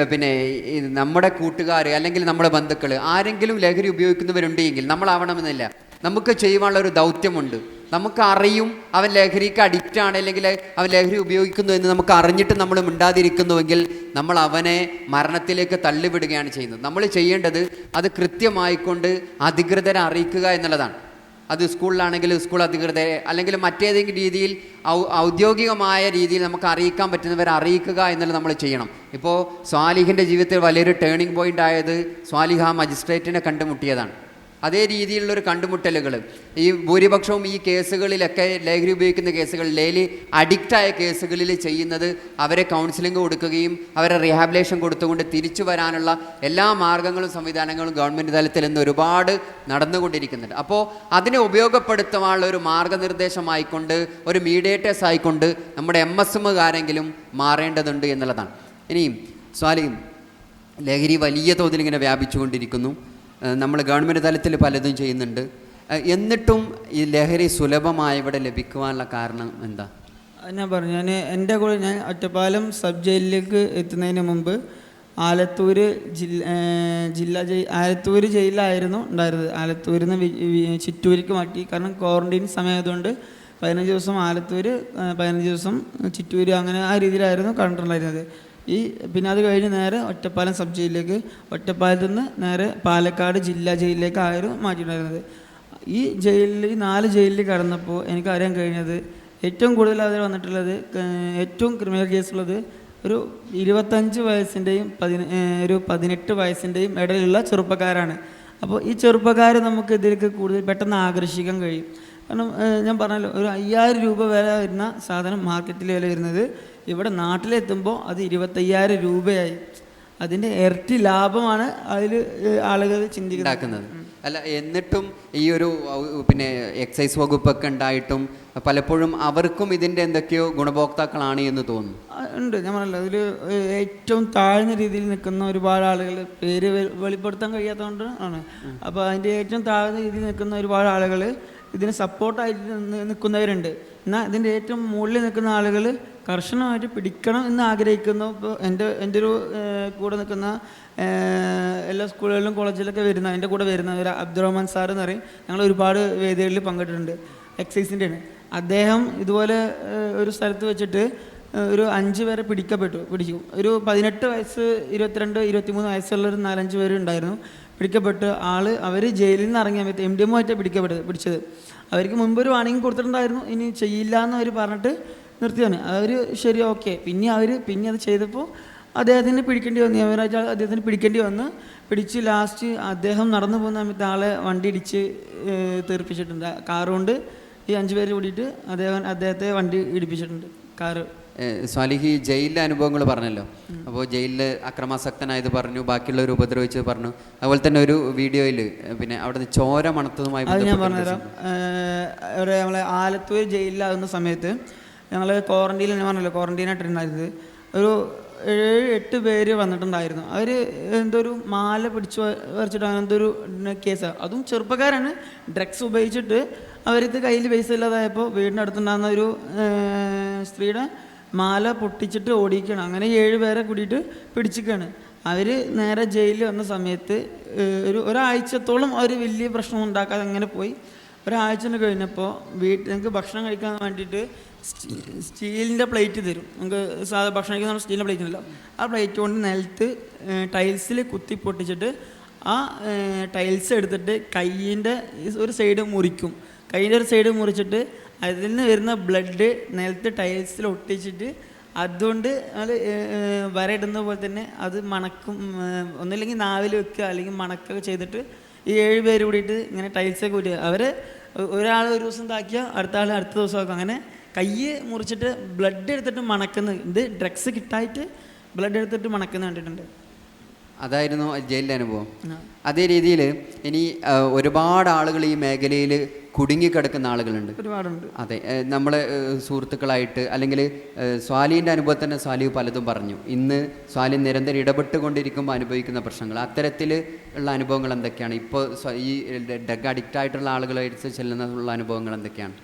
നമ്മുടെ കൂട്ടുകാർ അല്ലെങ്കിൽ നമ്മുടെ ബന്ധുക്കൾ ആരെങ്കിലും ലഹരി ഉപയോഗിക്കുന്നവരുണ്ടെങ്കിൽ നമ്മളാവണമെന്നില്ല. നമുക്ക് ചെയ്യുവാനുള്ള ഒരു ദൗത്യമുണ്ട്. നമുക്കറിയും അവൻ ലഹരിക്ക് അഡിക്റ്റാണ്, അല്ലെങ്കിൽ അവൻ ലഹരി ഉപയോഗിക്കുന്നു എന്ന് നമുക്ക് അറിഞ്ഞിട്ട് നമ്മൾ മിണ്ടാതിരിക്കുന്നുവെങ്കിൽ നമ്മൾ അവനെ മരണത്തിലേക്ക് തള്ളിവിടുകയാണ് ചെയ്യുന്നത്. നമ്മൾ ചെയ്യേണ്ടത് അത് കൃത്യമായിക്കൊണ്ട് അധികൃതരെ അറിയിക്കുക എന്നുള്ളതാണ്. അത് സ്കൂളിലാണെങ്കിൽ സ്കൂൾ അധികൃതരെ, അല്ലെങ്കിൽ മറ്റേതെങ്കിലും രീതിയിൽ ഔദ്യോഗികമായ രീതിയിൽ നമുക്ക് അറിയിക്കാൻ പറ്റുന്നവരെ അറിയിക്കുക എന്നുള്ളത് നമ്മൾ ചെയ്യണം. ഇപ്പോൾ സ്വാലിഹിൻ്റെ ജീവിതത്തിൽ വലിയൊരു ടേണിംഗ് പോയിൻ്റ് ആയത് സ്വാലിഹ് ആ മജിസ്ട്രേറ്റിനെ കണ്ടുമുട്ടിയതാണ്. അതേ രീതിയിലുള്ളൊരു കണ്ടുമുട്ടലുകൾ ഈ ഭൂരിപക്ഷവും ഈ കേസുകളിലൊക്കെ, ലഹരി ഉപയോഗിക്കുന്ന കേസുകളിൽ, അഡിക്റ്റായ കേസുകളിൽ ചെയ്യുന്നത് അവരെ കൗൺസിലിംഗ് കൊടുക്കുകയും അവരെ റീഹാബിലേഷൻ കൊടുത്തുകൊണ്ട് തിരിച്ചു വരാനുള്ള എല്ലാ മാർഗങ്ങളും സംവിധാനങ്ങളും ഗവൺമെൻറ് തലത്തിൽ നിന്ന് ഒരുപാട് നടന്നുകൊണ്ടിരിക്കുന്നുണ്ട്. അപ്പോൾ അതിനെ ഉപയോഗപ്പെടുത്താനുള്ള ഒരു മാർഗനിർദ്ദേശമായിക്കൊണ്ട്, ഒരു മീഡിയേറ്റേഴ്സ് ആയിക്കൊണ്ട് നമ്മുടെ MSMകാരെങ്കിലും മാറേണ്ടതുണ്ട് എന്നുള്ളതാണ്. ഇനിയും സ്വാലിഹ്, ലഹരി വലിയ തോതിൽ ഇങ്ങനെ വ്യാപിച്ചുകൊണ്ടിരിക്കുന്നു. നമ്മൾ ഗവൺമെൻറ് തലത്തിൽ പലതും ചെയ്യുന്നുണ്ട്. എന്നിട്ടും ഈ ലഹരി സുലഭമായി ഇവിടെ ലഭിക്കുവാനുള്ള കാരണം എന്താ? ഞാൻ പറഞ്ഞു, എൻ്റെ കൂടെ ഞാൻ ഒറ്റപ്പാലം സബ് ജയിലിലേക്ക് എത്തുന്നതിന് മുമ്പ് ആലത്തൂർ ആലത്തൂർ ജയിലിലായിരുന്നു ഉണ്ടായിരുന്നത്. ആലത്തൂരിൽ നിന്ന് ചിറ്റൂരിക്ക് മാറ്റി. കാരണം ക്വാറന്റൈൻ സമയമായതുകൊണ്ട് 15 ദിവസം ആലത്തൂർ, 15 ദിവസം ചിറ്റൂർ, അങ്ങനെ ആ രീതിയിലായിരുന്നു കണ്ടിട്ടുണ്ടായിരുന്നത്. പിന്നെ അത് കഴിഞ്ഞ് നേരെ ഒറ്റപ്പാലം സബ് ജയിലിലേക്ക്, ഒറ്റപ്പാലത്തു നിന്ന് നേരെ പാലക്കാട് ജില്ലാ ജയിലിലേക്കായിരുന്നു മാറ്റിയിട്ടുണ്ടായിരുന്നത്. ഈ 4 ജയിലിൽ കടന്നപ്പോൾ എനിക്ക് അറിയാൻ കഴിഞ്ഞത് ഏറ്റവും കൂടുതൽ അതിൽ വന്നിട്ടുള്ളത്, ഏറ്റവും ക്രിമിനൽ കേസുള്ളത് ഒരു 25 വയസ്സിൻ്റെയും ഒരു 18 വയസ്സിൻ്റെയും ഇടയിലുള്ള ചെറുപ്പക്കാരാണ്. അപ്പോൾ ഈ ചെറുപ്പക്കാരെ നമുക്ക് ഇതിലേക്ക് കൂടുതൽ പെട്ടെന്ന് ആകർഷിക്കാൻ കഴിയും. കാരണം ഞാൻ പറഞ്ഞല്ലോ, ഒരു 5000 രൂപ വില വരുന്ന സാധനം മാർക്കറ്റിൽ വില വരുന്നത് ഇവിടെ നാട്ടിലെത്തുമ്പോൾ അത് 25,000 രൂപയായി. അതിൻ്റെ ഇരട്ടി ലാഭമാണ് അതിൽ ആളുകൾ ചിന്തിക്കുന്നത്. അല്ല, എന്നിട്ടും ഈ ഒരു പിന്നെ എക്സൈസ് വകുപ്പൊക്കെ ഉണ്ടായിട്ടും പലപ്പോഴും അവർക്കും ഇതിൻ്റെ എന്തൊക്കെയോ ഗുണഭോക്താക്കളാണ് എന്ന് തോന്നുന്നു. ഉണ്ട്. ഞാൻ പറഞ്ഞല്ലോ, അതിൽ ഏറ്റവും താഴ്ന്ന രീതിയിൽ നിൽക്കുന്ന ഒരുപാട് ആളുകൾ, പേര് വെളിപ്പെടുത്താൻ കഴിയാത്തതുകൊണ്ട് ആണ്. അപ്പോൾ അതിൻ്റെ ഏറ്റവും താഴ്ന്ന രീതിയിൽ നിൽക്കുന്ന ഒരുപാട് ആളുകൾ ഇതിന് സപ്പോർട്ടായിട്ട് നിൽക്കുന്നവരുണ്ട്. എന്നാൽ ഇതിൻ്റെ ഏറ്റവും മുകളിൽ നിൽക്കുന്ന ആളുകൾ കർശനമായിട്ട് പിടിക്കണം എന്ന് ആഗ്രഹിക്കുന്നു. ഇപ്പോൾ എൻ്റെ ഒരു കൂടെ നിൽക്കുന്ന എല്ലാ സ്കൂളുകളിലും കോളേജിലൊക്കെ വരുന്ന, എൻ്റെ കൂടെ വരുന്ന ഒരു അബ്ദുറഹ്മാൻ സാർ എന്ന് പറയും. ഞങ്ങൾ ഒരുപാട് വേദികളിൽ പങ്കെടുത്തിട്ടുണ്ട്. എക്സൈസിൻ്റെയാണ് അദ്ദേഹം. ഇതുപോലെ ഒരു സ്ഥലത്ത് വെച്ചിട്ട് ഒരു 5 പേരെ പിടിച്ചു. ഒരു 18 വയസ്സ്, 22, 23 വയസ്സുള്ള ഒരു 4-5 പേര് ഉണ്ടായിരുന്നു. പിടിക്കപ്പെട്ട് അവർ ജയിലിൽ നിന്ന് ഇറങ്ങിയ സമയത്ത് MDMA ആയിട്ട് പിടിച്ചത്. അവർക്ക് മുൻപ് ഒരു വാണിംഗ് കൊടുത്തിട്ടുണ്ടായിരുന്നു, ഇനി ചെയ്യില്ല എന്ന് അവർ പറഞ്ഞിട്ട് നിർത്തിയാണ്. അവർ ശരി, ഓക്കെ. പിന്നെ അത് ചെയ്തപ്പോൾ അദ്ദേഹത്തിന് പിടിക്കേണ്ടി വന്ന് പിടിച്ച് ലാസ്റ്റ് അദ്ദേഹം നടന്നു പോകുന്ന സമയത്ത് ആളെ വണ്ടി ഇടിച്ച് തീർപ്പിച്ചിട്ടുണ്ട്. കാറുകൊണ്ട് ഈ 5 പേര് കൂടിയിട്ട് അദ്ദേഹത്തെ വണ്ടി ഇടിപ്പിച്ചിട്ടുണ്ട്, കാറ്. സ്വാലിഹി ജയിലിലെ അനുഭവങ്ങൾ പറഞ്ഞല്ലോ. അപ്പോൾ ജയിലിൽ അക്രമാസക്തനായത് പറഞ്ഞു, ബാക്കിയുള്ളവർ ഉപദ്രവിച്ചത് പറഞ്ഞു. അതുപോലെ തന്നെ ഒരു വീഡിയോയിൽ പിന്നെ അവിടെ ചോര മണത്തതുമായി അത് ഞാൻ പറഞ്ഞുതരാം. നമ്മളെ ആലത്തൂർ ജയിലിലാകുന്ന സമയത്ത് ഞങ്ങൾ ക്വാറന്റൈനായിട്ടുണ്ടായിരുന്നത് ഒരു 7-8 പേര് വന്നിട്ടുണ്ടായിരുന്നു. അവർ എന്തോ ഒരു മാല പിടിച്ചു വരച്ചിട്ട് അങ്ങനത്തെ ഒരു കേസാണ്. അതും ചെറുപ്പക്കാരാണ്. ഡ്രഗ്സ് ഉപയോഗിച്ചിട്ട് അവർക്ക് കയ്യിൽ പൈസ ഇല്ലാതായപ്പോൾ വീടിൻ്റെ അടുത്തുണ്ടാകുന്ന ഒരു സ്ത്രീയുടെ മാല പൊട്ടിച്ചിട്ട് ഓടിക്കുകയാണ്. അങ്ങനെ 7 പേരെ കൂടിയിട്ട് പിടിച്ചിരിക്കുകയാണ്. അവർ നേരെ ജയിലിൽ വന്ന സമയത്ത് ഒരാഴ്ചത്തോളം അവർ വലിയ പ്രശ്നം ഉണ്ടാക്കാതെ അങ്ങനെ പോയി. ഒരാഴ്ച കഴിഞ്ഞപ്പോൾ ഞങ്ങൾക്ക് ഭക്ഷണം കഴിക്കാൻ വേണ്ടിയിട്ട് സ്റ്റീലിൻ്റെ പ്ലേറ്റ് തരും. നമുക്ക് ഭക്ഷണം കഴിക്കുന്ന സ്റ്റീലിൻ്റെ പ്ലേറ്റ് ഉണ്ടല്ലോ, ആ പ്ലേറ്റ് കൊണ്ട് നിലത്ത് ടൈൽസിൽ കുത്തി പൊട്ടിച്ചിട്ട് ആ ടൈൽസ് എടുത്തിട്ട് കയ്യിൻ്റെ ഒരു സൈഡ് മുറിക്കും. കയ്യിൻ്റെ ഒരു സൈഡ് മുറിച്ചിട്ട് അതിൽ നിന്ന് വരുന്ന ബ്ലഡ് നിലത്ത് ടൈൽസിൽ ഒട്ടിച്ചിട്ട് അതുകൊണ്ട് വരയിടുന്ന പോലെ തന്നെ അത് മണക്കും. ഒന്നില്ലെങ്കിൽ നാവിൽ വെക്കുക, അല്ലെങ്കിൽ മണക്കുക ചെയ്തിട്ട് ഈ 7 പേര് കൂടിയിട്ട് ഇങ്ങനെ ടൈൽസൊക്കെ കൂട്ടി ഒരാൾ ഒരു ദിവസം താക്കിയാൽ അടുത്ത ആൾ അടുത്ത ദിവസം ആക്കും. അങ്ങനെ കൈ മുറിച്ചിട്ട് ബ്ലഡ് എടുത്തിട്ട് മണക്കുന്നത്, ഇത് ഡ്രഗ്സ് കിട്ടായിട്ട് ബ്ലഡ് എടുത്തിട്ട് മണക്കുന്ന കണ്ടിട്ടുണ്ട്. അതായിരുന്നു ജയിലിലെ അനുഭവം. അതേ രീതിയിൽ ഇനി ഒരുപാട് ആളുകൾ ഈ മേഖലയിൽ കുടുങ്ങിക്കിടക്കുന്ന ആളുകളുണ്ട്, ഒരുപാടുണ്ട്. അതെ, നമ്മളെ സുഹൃത്തുക്കളായിട്ട് അല്ലെങ്കിൽ സ്വാലിൻ്റെ അനുഭവം തന്നെ സ്വാലി പലതും പറഞ്ഞു. ഇന്ന് സ്വാലി നിരന്തരം ഇടപെട്ടുകൊണ്ടിരിക്കുമ്പോൾ അനുഭവിക്കുന്ന പ്രശ്നങ്ങൾ, അത്തരത്തിൽ ഉള്ള അനുഭവങ്ങൾ എന്തൊക്കെയാണ്? ഇപ്പോൾ ഈ ഡ്രഗ് അഡിക്റ്റ് ആയിട്ടുള്ള ആളുകളായിട്ട് ചെല്ലുന്നതുള്ള അനുഭവങ്ങൾ എന്തൊക്കെയാണ്?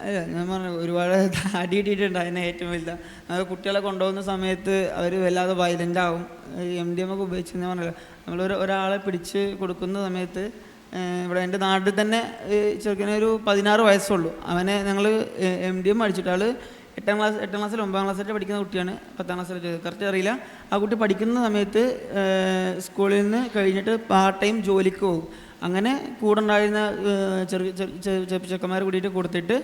അല്ല, ഞാൻ പറഞ്ഞു ഒരുപാട് അടി ഇട്ടിട്ടുണ്ട്. അതിനെ ഏറ്റവും വലുത് കുട്ടികളെ കൊണ്ടുപോകുന്ന സമയത്ത് അവർ വല്ലാതെ വയലൻ്റ് ആവും. MDMA ഒക്കെ ഉപയോഗിച്ചെന്ന് പറഞ്ഞല്ലോ. ഒരാളെ പിടിച്ച് കൊടുക്കുന്ന സമയത്ത് ഇവിടെ എൻ്റെ നാട്ടിൽ തന്നെ ചെറുക്കനെ ഒരു 16 വയസ്സുള്ളൂ. അവനെ ഞങ്ങൾ MDMA അടിച്ചിട്ട് ആൾ 8ാം ക്ലാസ്സിൽ 9ാം ക്ലാസ്സിൽ പഠിക്കുന്ന കുട്ടിയാണ്. 10ാം ക്ലാസ്സിൽ കറക്റ്റ് അറിയില്ല. ആ കുട്ടി പഠിക്കുന്ന സമയത്ത് സ്കൂളിൽ നിന്ന് കഴിഞ്ഞിട്ട് പാർട്ട് ടൈം ജോലിക്ക് പോകും. അങ്ങനെ കൂടെ ഉണ്ടായിരുന്ന ചെറുക്കന്മാർ കൂടിയിട്ട് കൊടുത്തിട്ട്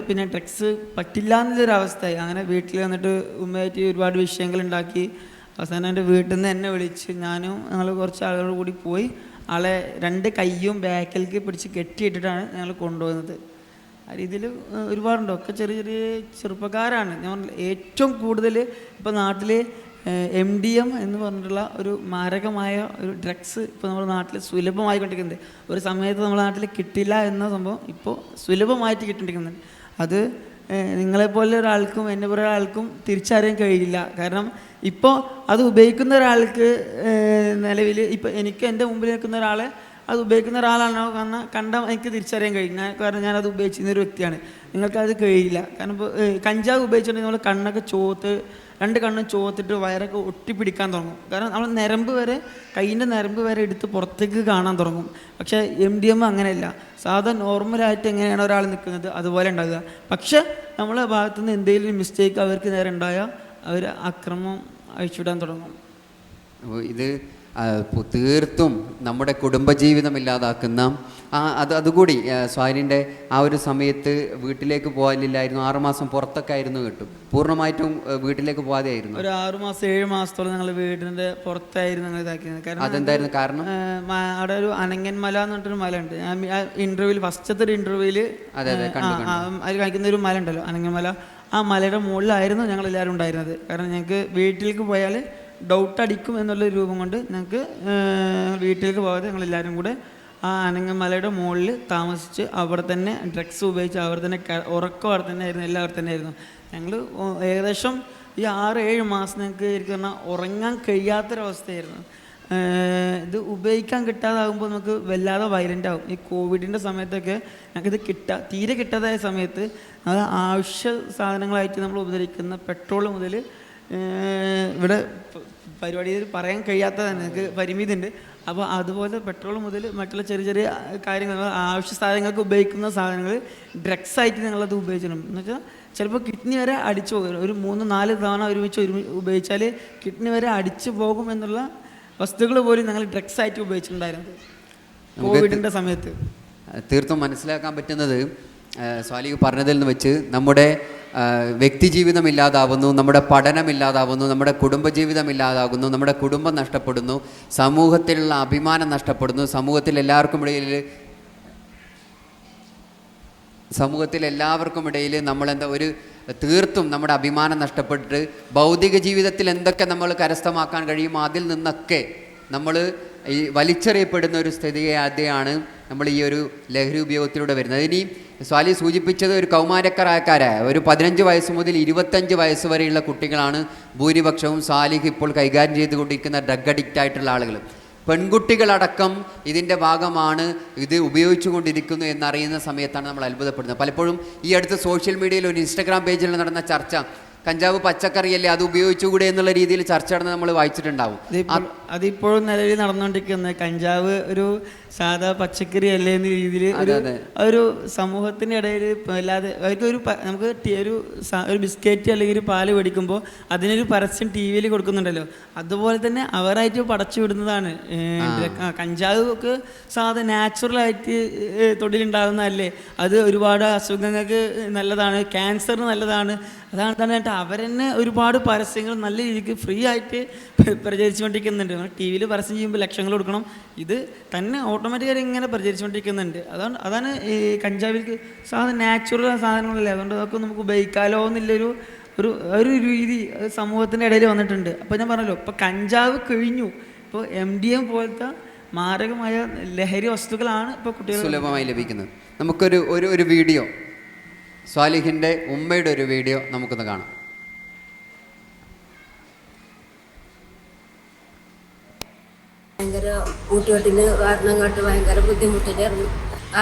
പിന്നെ ഡ്രഗ്സ് പറ്റില്ല എന്നുള്ളൊരവസ്ഥയായി. അങ്ങനെ വീട്ടിൽ വന്നിട്ട് ഉമ്മയായിട്ട് ഒരുപാട് വിഷയങ്ങളുണ്ടാക്കി. അവസാനം എൻ്റെ വീട്ടിൽ നിന്ന് എന്നെ വിളിച്ച് ഞങ്ങൾ കുറച്ച് ആളുകളോട് കൂടി പോയി ആളെ 2 കൈയും ബാക്കിലേക്ക് പിടിച്ച് കെട്ടിയിട്ടിട്ടാണ് ഞങ്ങൾ കൊണ്ടുപോകുന്നത്. ആ രീതിയിൽ ഒരുപാടുണ്ട്. ഒക്കെ ചെറിയ ചെറിയ ചെറുപ്പക്കാരാണ്. ഞാൻ ഏറ്റവും കൂടുതൽ ഇപ്പോൾ നാട്ടിൽ MDM എന്ന് പറഞ്ഞിട്ടുള്ള ഒരു മാരകമായ ഒരു ഡ്രഗ്സ് ഇപ്പോൾ നമ്മുടെ നാട്ടിൽ സുലഭമായിക്കൊണ്ടിരിക്കുന്നത്. ഒരു സമയത്ത് നമ്മുടെ നാട്ടിൽ കിട്ടില്ല എന്ന സംഭവം ഇപ്പോൾ സുലഭമായിട്ട് കിട്ടിക്കൊണ്ടിരിക്കുന്നുണ്ട്. അത് നിങ്ങളെപ്പോലെ ഒരാൾക്കും എന്നെ പോലെ ഒരാൾക്കും തിരിച്ചറിയാൻ കഴിയില്ല. കാരണം ഇപ്പോൾ അത് ഉപയോഗിക്കുന്ന ഒരാൾക്ക് നിലവിൽ ഇപ്പോൾ എനിക്ക് എൻ്റെ മുമ്പിൽ നിൽക്കുന്ന ഒരാളെ അത് ഉപയോഗിക്കുന്ന ഒരാളാണോ കണ്ടാൽ എനിക്ക് തിരിച്ചറിയാൻ കഴിയും. കാരണം ഞാനത് ഉപയോഗിച്ചിരുന്ന ഒരു വ്യക്തിയാണ്. നിങ്ങൾക്കത് കഴിയില്ല. കാരണം ഇപ്പോൾ കഞ്ചാവ് ഉപയോഗിച്ചിട്ടുണ്ടെങ്കിൽ നമ്മൾ കണ്ണൊക്കെ ചോത്ത് 2 കണ്ണും ചുവത്തിട്ട് വയറൊക്കെ ഒട്ടിപ്പിടിക്കാൻ തുടങ്ങും. കാരണം നമ്മൾ ഞരമ്പ് വരെ, കൈയിൻ്റെ ഞരമ്പ് വരെ എടുത്ത് പുറത്തേക്ക് കാണാൻ തുടങ്ങും. പക്ഷേ MDMA അങ്ങനെയല്ല. സാധാ നോർമലായിട്ട് എങ്ങനെയാണ് ഒരാൾ നിൽക്കുന്നത് അതുപോലെ ഉണ്ടാകുക. പക്ഷെ നമ്മളെ ഭാഗത്തുനിന്ന് എന്തെങ്കിലും മിസ്റ്റേക്ക് അവർക്ക് നേരെ ഉണ്ടായാൽ അവർ അക്രമം അഴിച്ചുവിടാൻ തുടങ്ങും. അപ്പോൾ ഇത് തീർത്തും നമ്മുടെ കുടുംബജീവിതം ഇല്ലാതാക്കുന്ന അതുകൂടി സ്വാലിൻ്റെ ആ ഒരു സമയത്ത് വീട്ടിലേക്ക് പോകാനില്ലായിരുന്നു. 6 മാസം പുറത്തൊക്കെ ആയിരുന്നു കേട്ടു. പൂർണ്ണമായിട്ടും വീട്ടിലേക്ക് പോകാതെ ആയിരുന്നു. ഒരു 6 മാസം 7 മാസത്തോളം ഞങ്ങൾ വീടിൻ്റെ പുറത്തായിരുന്നു ഞങ്ങൾ ഇതാക്കിയത്. കാരണം അതെന്തായിരുന്നു കാരണം? അവിടെ ഒരു അനങ്ങൻമല എന്ന് പറഞ്ഞിട്ടൊരു മല ഉണ്ട്. ഇന്റർവ്യൂവിൽ ഫസ്റ്റത്തെ ഒരു ഇന്റർവ്യൂവിൽ അതിൽ കാണിക്കുന്ന ഒരു മല ഉണ്ടല്ലോ, അനങ്ങൻമല. ആ മലയുടെ മുകളിലായിരുന്നു ഞങ്ങൾ എല്ലാവരും ഉണ്ടായിരുന്നത്. കാരണം ഞങ്ങൾക്ക് വീട്ടിലേക്ക് പോയാൽ ഡൗട്ട് അടിക്കും എന്നുള്ള രൂപം കൊണ്ട് ഞങ്ങൾക്ക് വീട്ടിലേക്ക് പോകാതെ ഞങ്ങളെല്ലാവരും കൂടെ ആ അനങ്ങമലയുടെ മുകളിൽ താമസിച്ച് അവിടെ തന്നെ ഡ്രഗ്സ് ഉപയോഗിച്ച് അവിടെ തന്നെ ഉറക്കം അവിടെ തന്നെ ആയിരുന്നു, എല്ലാം അവിടെ തന്നെ ആയിരുന്നു. ഞങ്ങൾ ഏകദേശം ഈ 6-7 മാസം ഞങ്ങൾക്ക് ശരിക്കും പറഞ്ഞാൽ ഉറങ്ങാൻ കഴിയാത്തൊരവസ്ഥയായിരുന്നു. ഇത് ഉപയോഗിക്കാൻ കിട്ടാതാകുമ്പോൾ നമുക്ക് വല്ലാതെ വയലൻ്റ് ആകും. ഈ കോവിഡിൻ്റെ സമയത്തൊക്കെ ഞങ്ങൾക്കിത് തീരെ കിട്ടാതായ സമയത്ത് അത് ആവശ്യ സാധനങ്ങളായിട്ട് നമ്മൾ ഉപയോഗിക്കുന്ന പെട്രോൾ മുതൽ ഇവിടെ പരിപാടി പറയാൻ കഴിയാത്തതാണ്, ഞങ്ങൾക്ക് പരിമിതി ഉണ്ട്. അപ്പോൾ അതുപോലെ പെട്രോൾ മുതൽ മറ്റുള്ള ചെറിയ ചെറിയ കാര്യങ്ങൾ, ആവശ്യ സാധനങ്ങൾക്ക് ഉപയോഗിക്കുന്ന സാധനങ്ങൾ ഡ്രഗ്സായിട്ട് ഞങ്ങളത് ഉപയോഗിച്ചിട്ടുണ്ട്. എന്ന് വെച്ചാൽ ചിലപ്പോൾ കിഡ്നി വരെ അടിച്ചു പോകും. ഒരു 3-4 തവണ ഒരുമിച്ച് ഉപയോഗിച്ചാൽ കിഡ്നി വരെ അടിച്ചു പോകും എന്നുള്ള വസ്തുക്കൾ പോലും ഞങ്ങൾ ഡ്രഗ്സായിട്ട് ഉപയോഗിച്ചിട്ടുണ്ടായിരുന്നത് കോവിഡിൻ്റെ സമയത്ത്. തീർത്തും മനസ്സിലാക്കാൻ പറ്റുന്നത് സ്വാലിഹ് പറഞ്ഞതിൽ നിന്ന് വെച്ച് നമ്മുടെ വ്യക്തിജീവിതം ഇല്ലാതാവുന്നു, നമ്മുടെ പഠനം ഇല്ലാതാവുന്നു, നമ്മുടെ കുടുംബജീവിതം ഇല്ലാതാകുന്നു, നമ്മുടെ കുടുംബം നഷ്ടപ്പെടുന്നു, സമൂഹത്തിലുള്ള അഭിമാനം നഷ്ടപ്പെടുന്നു, സമൂഹത്തിൽ എല്ലാവർക്കും ഇടയിൽ നമ്മളെന്താ ഒരു തീർത്തും നമ്മുടെ അഭിമാനം നഷ്ടപ്പെട്ടിട്ട് ഭൗതിക ജീവിതത്തിൽ എന്തൊക്കെ നമ്മൾ കരസ്ഥമാക്കാൻ കഴിയുമോ അതിൽ നിന്നൊക്കെ നമ്മൾ ഈ വലിച്ചെറിയപ്പെടുന്ന ഒരു സ്ഥിതിയാണ് നമ്മൾ ഈ ഒരു ലഹരി ഉപയോഗത്തിലൂടെ വരുന്നത്. ഇനി സ്വാലിഹ് സൂചിപ്പിച്ചത് ഒരു കൗമാരക്കാരായ ഒരു 15 വയസ്സ് മുതൽ 25 വയസ്സ് വരെയുള്ള കുട്ടികളാണ് ഭൂരിപക്ഷവും സ്വാലിഹ് ഇപ്പോൾ കൈകാര്യം ചെയ്തുകൊണ്ടിരിക്കുന്ന ഡ്രഗ് അഡിക്റ്റ് ആയിട്ടുള്ള ആളുകൾ. പെൺകുട്ടികളടക്കം ഇതിൻ്റെ ഭാഗമാണ്, ഇത് ഉപയോഗിച്ചു കൊണ്ടിരിക്കുന്നു എന്നറിയുന്ന സമയത്താണ് നമ്മൾ അത്ഭുതപ്പെടുന്നത്. പലപ്പോഴും ഈ അടുത്ത് സോഷ്യൽ മീഡിയയിൽ ഒരു ഇൻസ്റ്റഗ്രാം പേജിൽ നടന്ന ചർച്ച, കഞ്ചാവ് പച്ചക്കറിയല്ലേ, അത് ഉപയോഗിച്ചുകൂടെ എന്നുള്ള രീതിയിൽ ചർച്ച നടന്ന് നമ്മൾ വായിച്ചിട്ടുണ്ടാവും. അതിപ്പോഴും നിലവിൽ നടന്നുകൊണ്ടിരിക്കുന്നത് കഞ്ചാവ് ഒരു സാധാ പച്ചക്കറി അല്ലേ എന്ന രീതിയിൽ ഒരു സമൂഹത്തിൻ്റെ ഇടയിൽ അല്ലാതെ അവർക്കൊരു നമുക്ക് ഒരു ബിസ്ക്കറ്റ് അല്ലെങ്കിൽ ഒരു പാല് മേടിക്കുമ്പോൾ അതിനൊരു പരസ്യം TV കൊടുക്കുന്നുണ്ടല്ലോ, അതുപോലെ തന്നെ അവരായിട്ട് പടച്ചു വിടുന്നതാണ്. കഞ്ചാവ് ഒക്കെ സാധാ നാച്ചുറലായിട്ട് തൊടിലുണ്ടാകുന്നതല്ലേ, അത് ഒരുപാട് അസുഖങ്ങൾക്ക് നല്ലതാണ്, ക്യാൻസറിന് നല്ലതാണ്. അതാണ് അവരെന്നെ ഒരുപാട് പരസ്യങ്ങൾ നല്ല രീതിക്ക് ഫ്രീ ആയിട്ട് പ്രചരിച്ചുകൊണ്ടിരിക്കുന്നുണ്ട്. TV പരസ്യം ചെയ്യുമ്പോൾ ലക്ഷങ്ങൾ കൊടുക്കണം, ഇത് തന്നെ ഓട്ടോമാറ്റിക്കായി ഇങ്ങനെ പ്രചരിച്ചുകൊണ്ടിരിക്കുന്നുണ്ട്. അതാണ് ഈ കഞ്ചാവിലേക്ക് സാധനം നാച്ചുറൽ സാധനങ്ങളല്ലേ, അതുകൊണ്ട് അതൊക്കെ നമുക്ക് ഉപയോഗിക്കാമല്ലോ എന്നുള്ളൊരു ഒരു രീതി സമൂഹത്തിൻ്റെ ഇടയിൽ വന്നിട്ടുണ്ട്. അപ്പോൾ ഞാൻ പറഞ്ഞല്ലോ, ഇപ്പോൾ കഞ്ചാവ് കഴിഞ്ഞു, ഇപ്പോൾ MDMA പോലത്തെ മാരകമായ ലഹരി വസ്തുക്കളാണ് ഇപ്പോൾ കുട്ടികൾ സുലഭമായി ലഭിക്കുന്നത്. നമുക്കൊരു വീഡിയോ, സ്വാലിഹിൻ്റെ ഉമ്മയുടെ ഒരു വീഡിയോ നമുക്കൊന്ന് കാണാം. ഭയങ്കര കൂട്ടുകെട്ടിന് കാരണം കേട്ട് ഭയങ്കര ബുദ്ധിമുട്ടിലായിരുന്നു.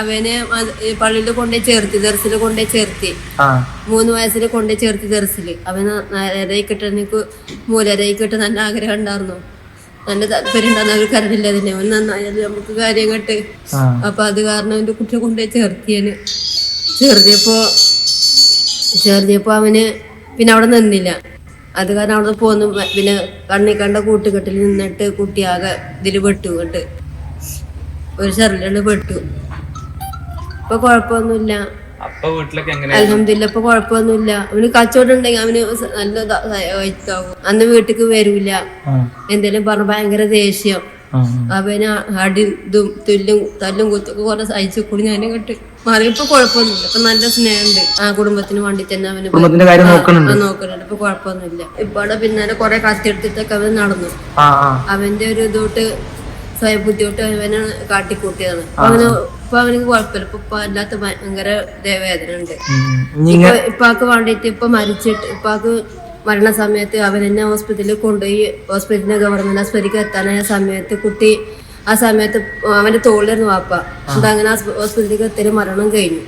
അവനെ പള്ളിയിൽ കൊണ്ടുപോയി ചേർത്തി, ദർസിൽ കൊണ്ടുപോയി ചേർത്തി, 3 വയസ്സിൽ കൊണ്ടുപോയി ചേർത്തി ദർസില്. അവന് എനിക്ക് മൂലരയിക്കിട്ട് നല്ല ആഗ്രഹം ഉണ്ടായിരുന്നു, നല്ല താല്പര്യം ഉണ്ടായിരുന്നു. അവർ കരടില്ല അതിനെ, അവൻ നന്നായത് നമുക്ക് കാര്യം കേട്ട്. അപ്പൊ അത് കാരണം എന്റെ കുട്ടിയെ കൊണ്ടുപോയി ചേർത്തിയപ്പോ അവന് പിന്നെ അവിടെ നിന്നില്ല. അത് കാരണം അവിടെ പോന്നു. പിന്നെ കണ്ണി കണ്ട കൂട്ടുകെട്ടിൽ നിന്നിട്ട് കുട്ടിയാകെ ഇതിൽ പെട്ടു, ഒരു ചെറിയ പെട്ടു. ഇപ്പൊ കുഴപ്പമൊന്നുമില്ല, അൽഹംദുലില്ലാ ഇപ്പൊ കുഴപ്പമൊന്നുമില്ല. അവന് കച്ചവടം ഉണ്ടെങ്കിൽ അവന് നല്ല വൈത്താവും. അന്ന് വീട്ടിക്ക് വരൂല, എന്തേലും പറഞ്ഞ ഭയങ്കര ദേഷ്യം. അവന് അടിതും തല്ലും കുത്തൊക്കെ കുറെ സഹിച്ചു കൂടി ഞാൻ കേട്ട് മാറി. ഇപ്പൊ കുഴപ്പമൊന്നുമില്ല, ഇപ്പൊ നല്ല സ്നേഹമുണ്ട്. ആ കുടുംബത്തിന് വേണ്ടി തന്നെ അവന് നോക്കുന്നുണ്ട്. ഇപ്പൊ കുഴപ്പമൊന്നുമില്ല. ഇപ്പൊ അവിടെ പിന്നാലെ കുറെ കത്തിയെടുത്തിട്ടൊക്കെ അവൻ നടന്നു. അവന്റെ ഒരു ഇതോട്ട് സ്വയം ബുദ്ധിമുട്ട് അവനെ കാട്ടിക്കൂട്ടിയതാണ്. ഇപ്പൊ അവനക്ക് കുഴപ്പമില്ല. ഇപ്പൊ അല്ലാത്ത ഭയങ്കര വേദന ഉണ്ട്. ഇപ്പാക്ക് വേണ്ടിട്ട് ഇപ്പൊ മരിച്ചിട്ട് ഇപ്പാക്ക് മരണ സമയത്ത് അവൻ എന്നെ ഹോസ്പിറ്റലിൽ കൊണ്ടുപോയി. ഹോസ്പിറ്റലിന് ഗവൺമെന്റ് ആസ്പത്രിക്ക് എത്താനായ സമയത്ത് കുട്ടി ആ സമയത്ത് അവന്റെ തോളിലായിരുന്നു വാപ്പ. അങ്ങനെ ഹോസ്പിറ്റലിലേക്ക് എത്തിയ മരണം കഴിഞ്ഞു.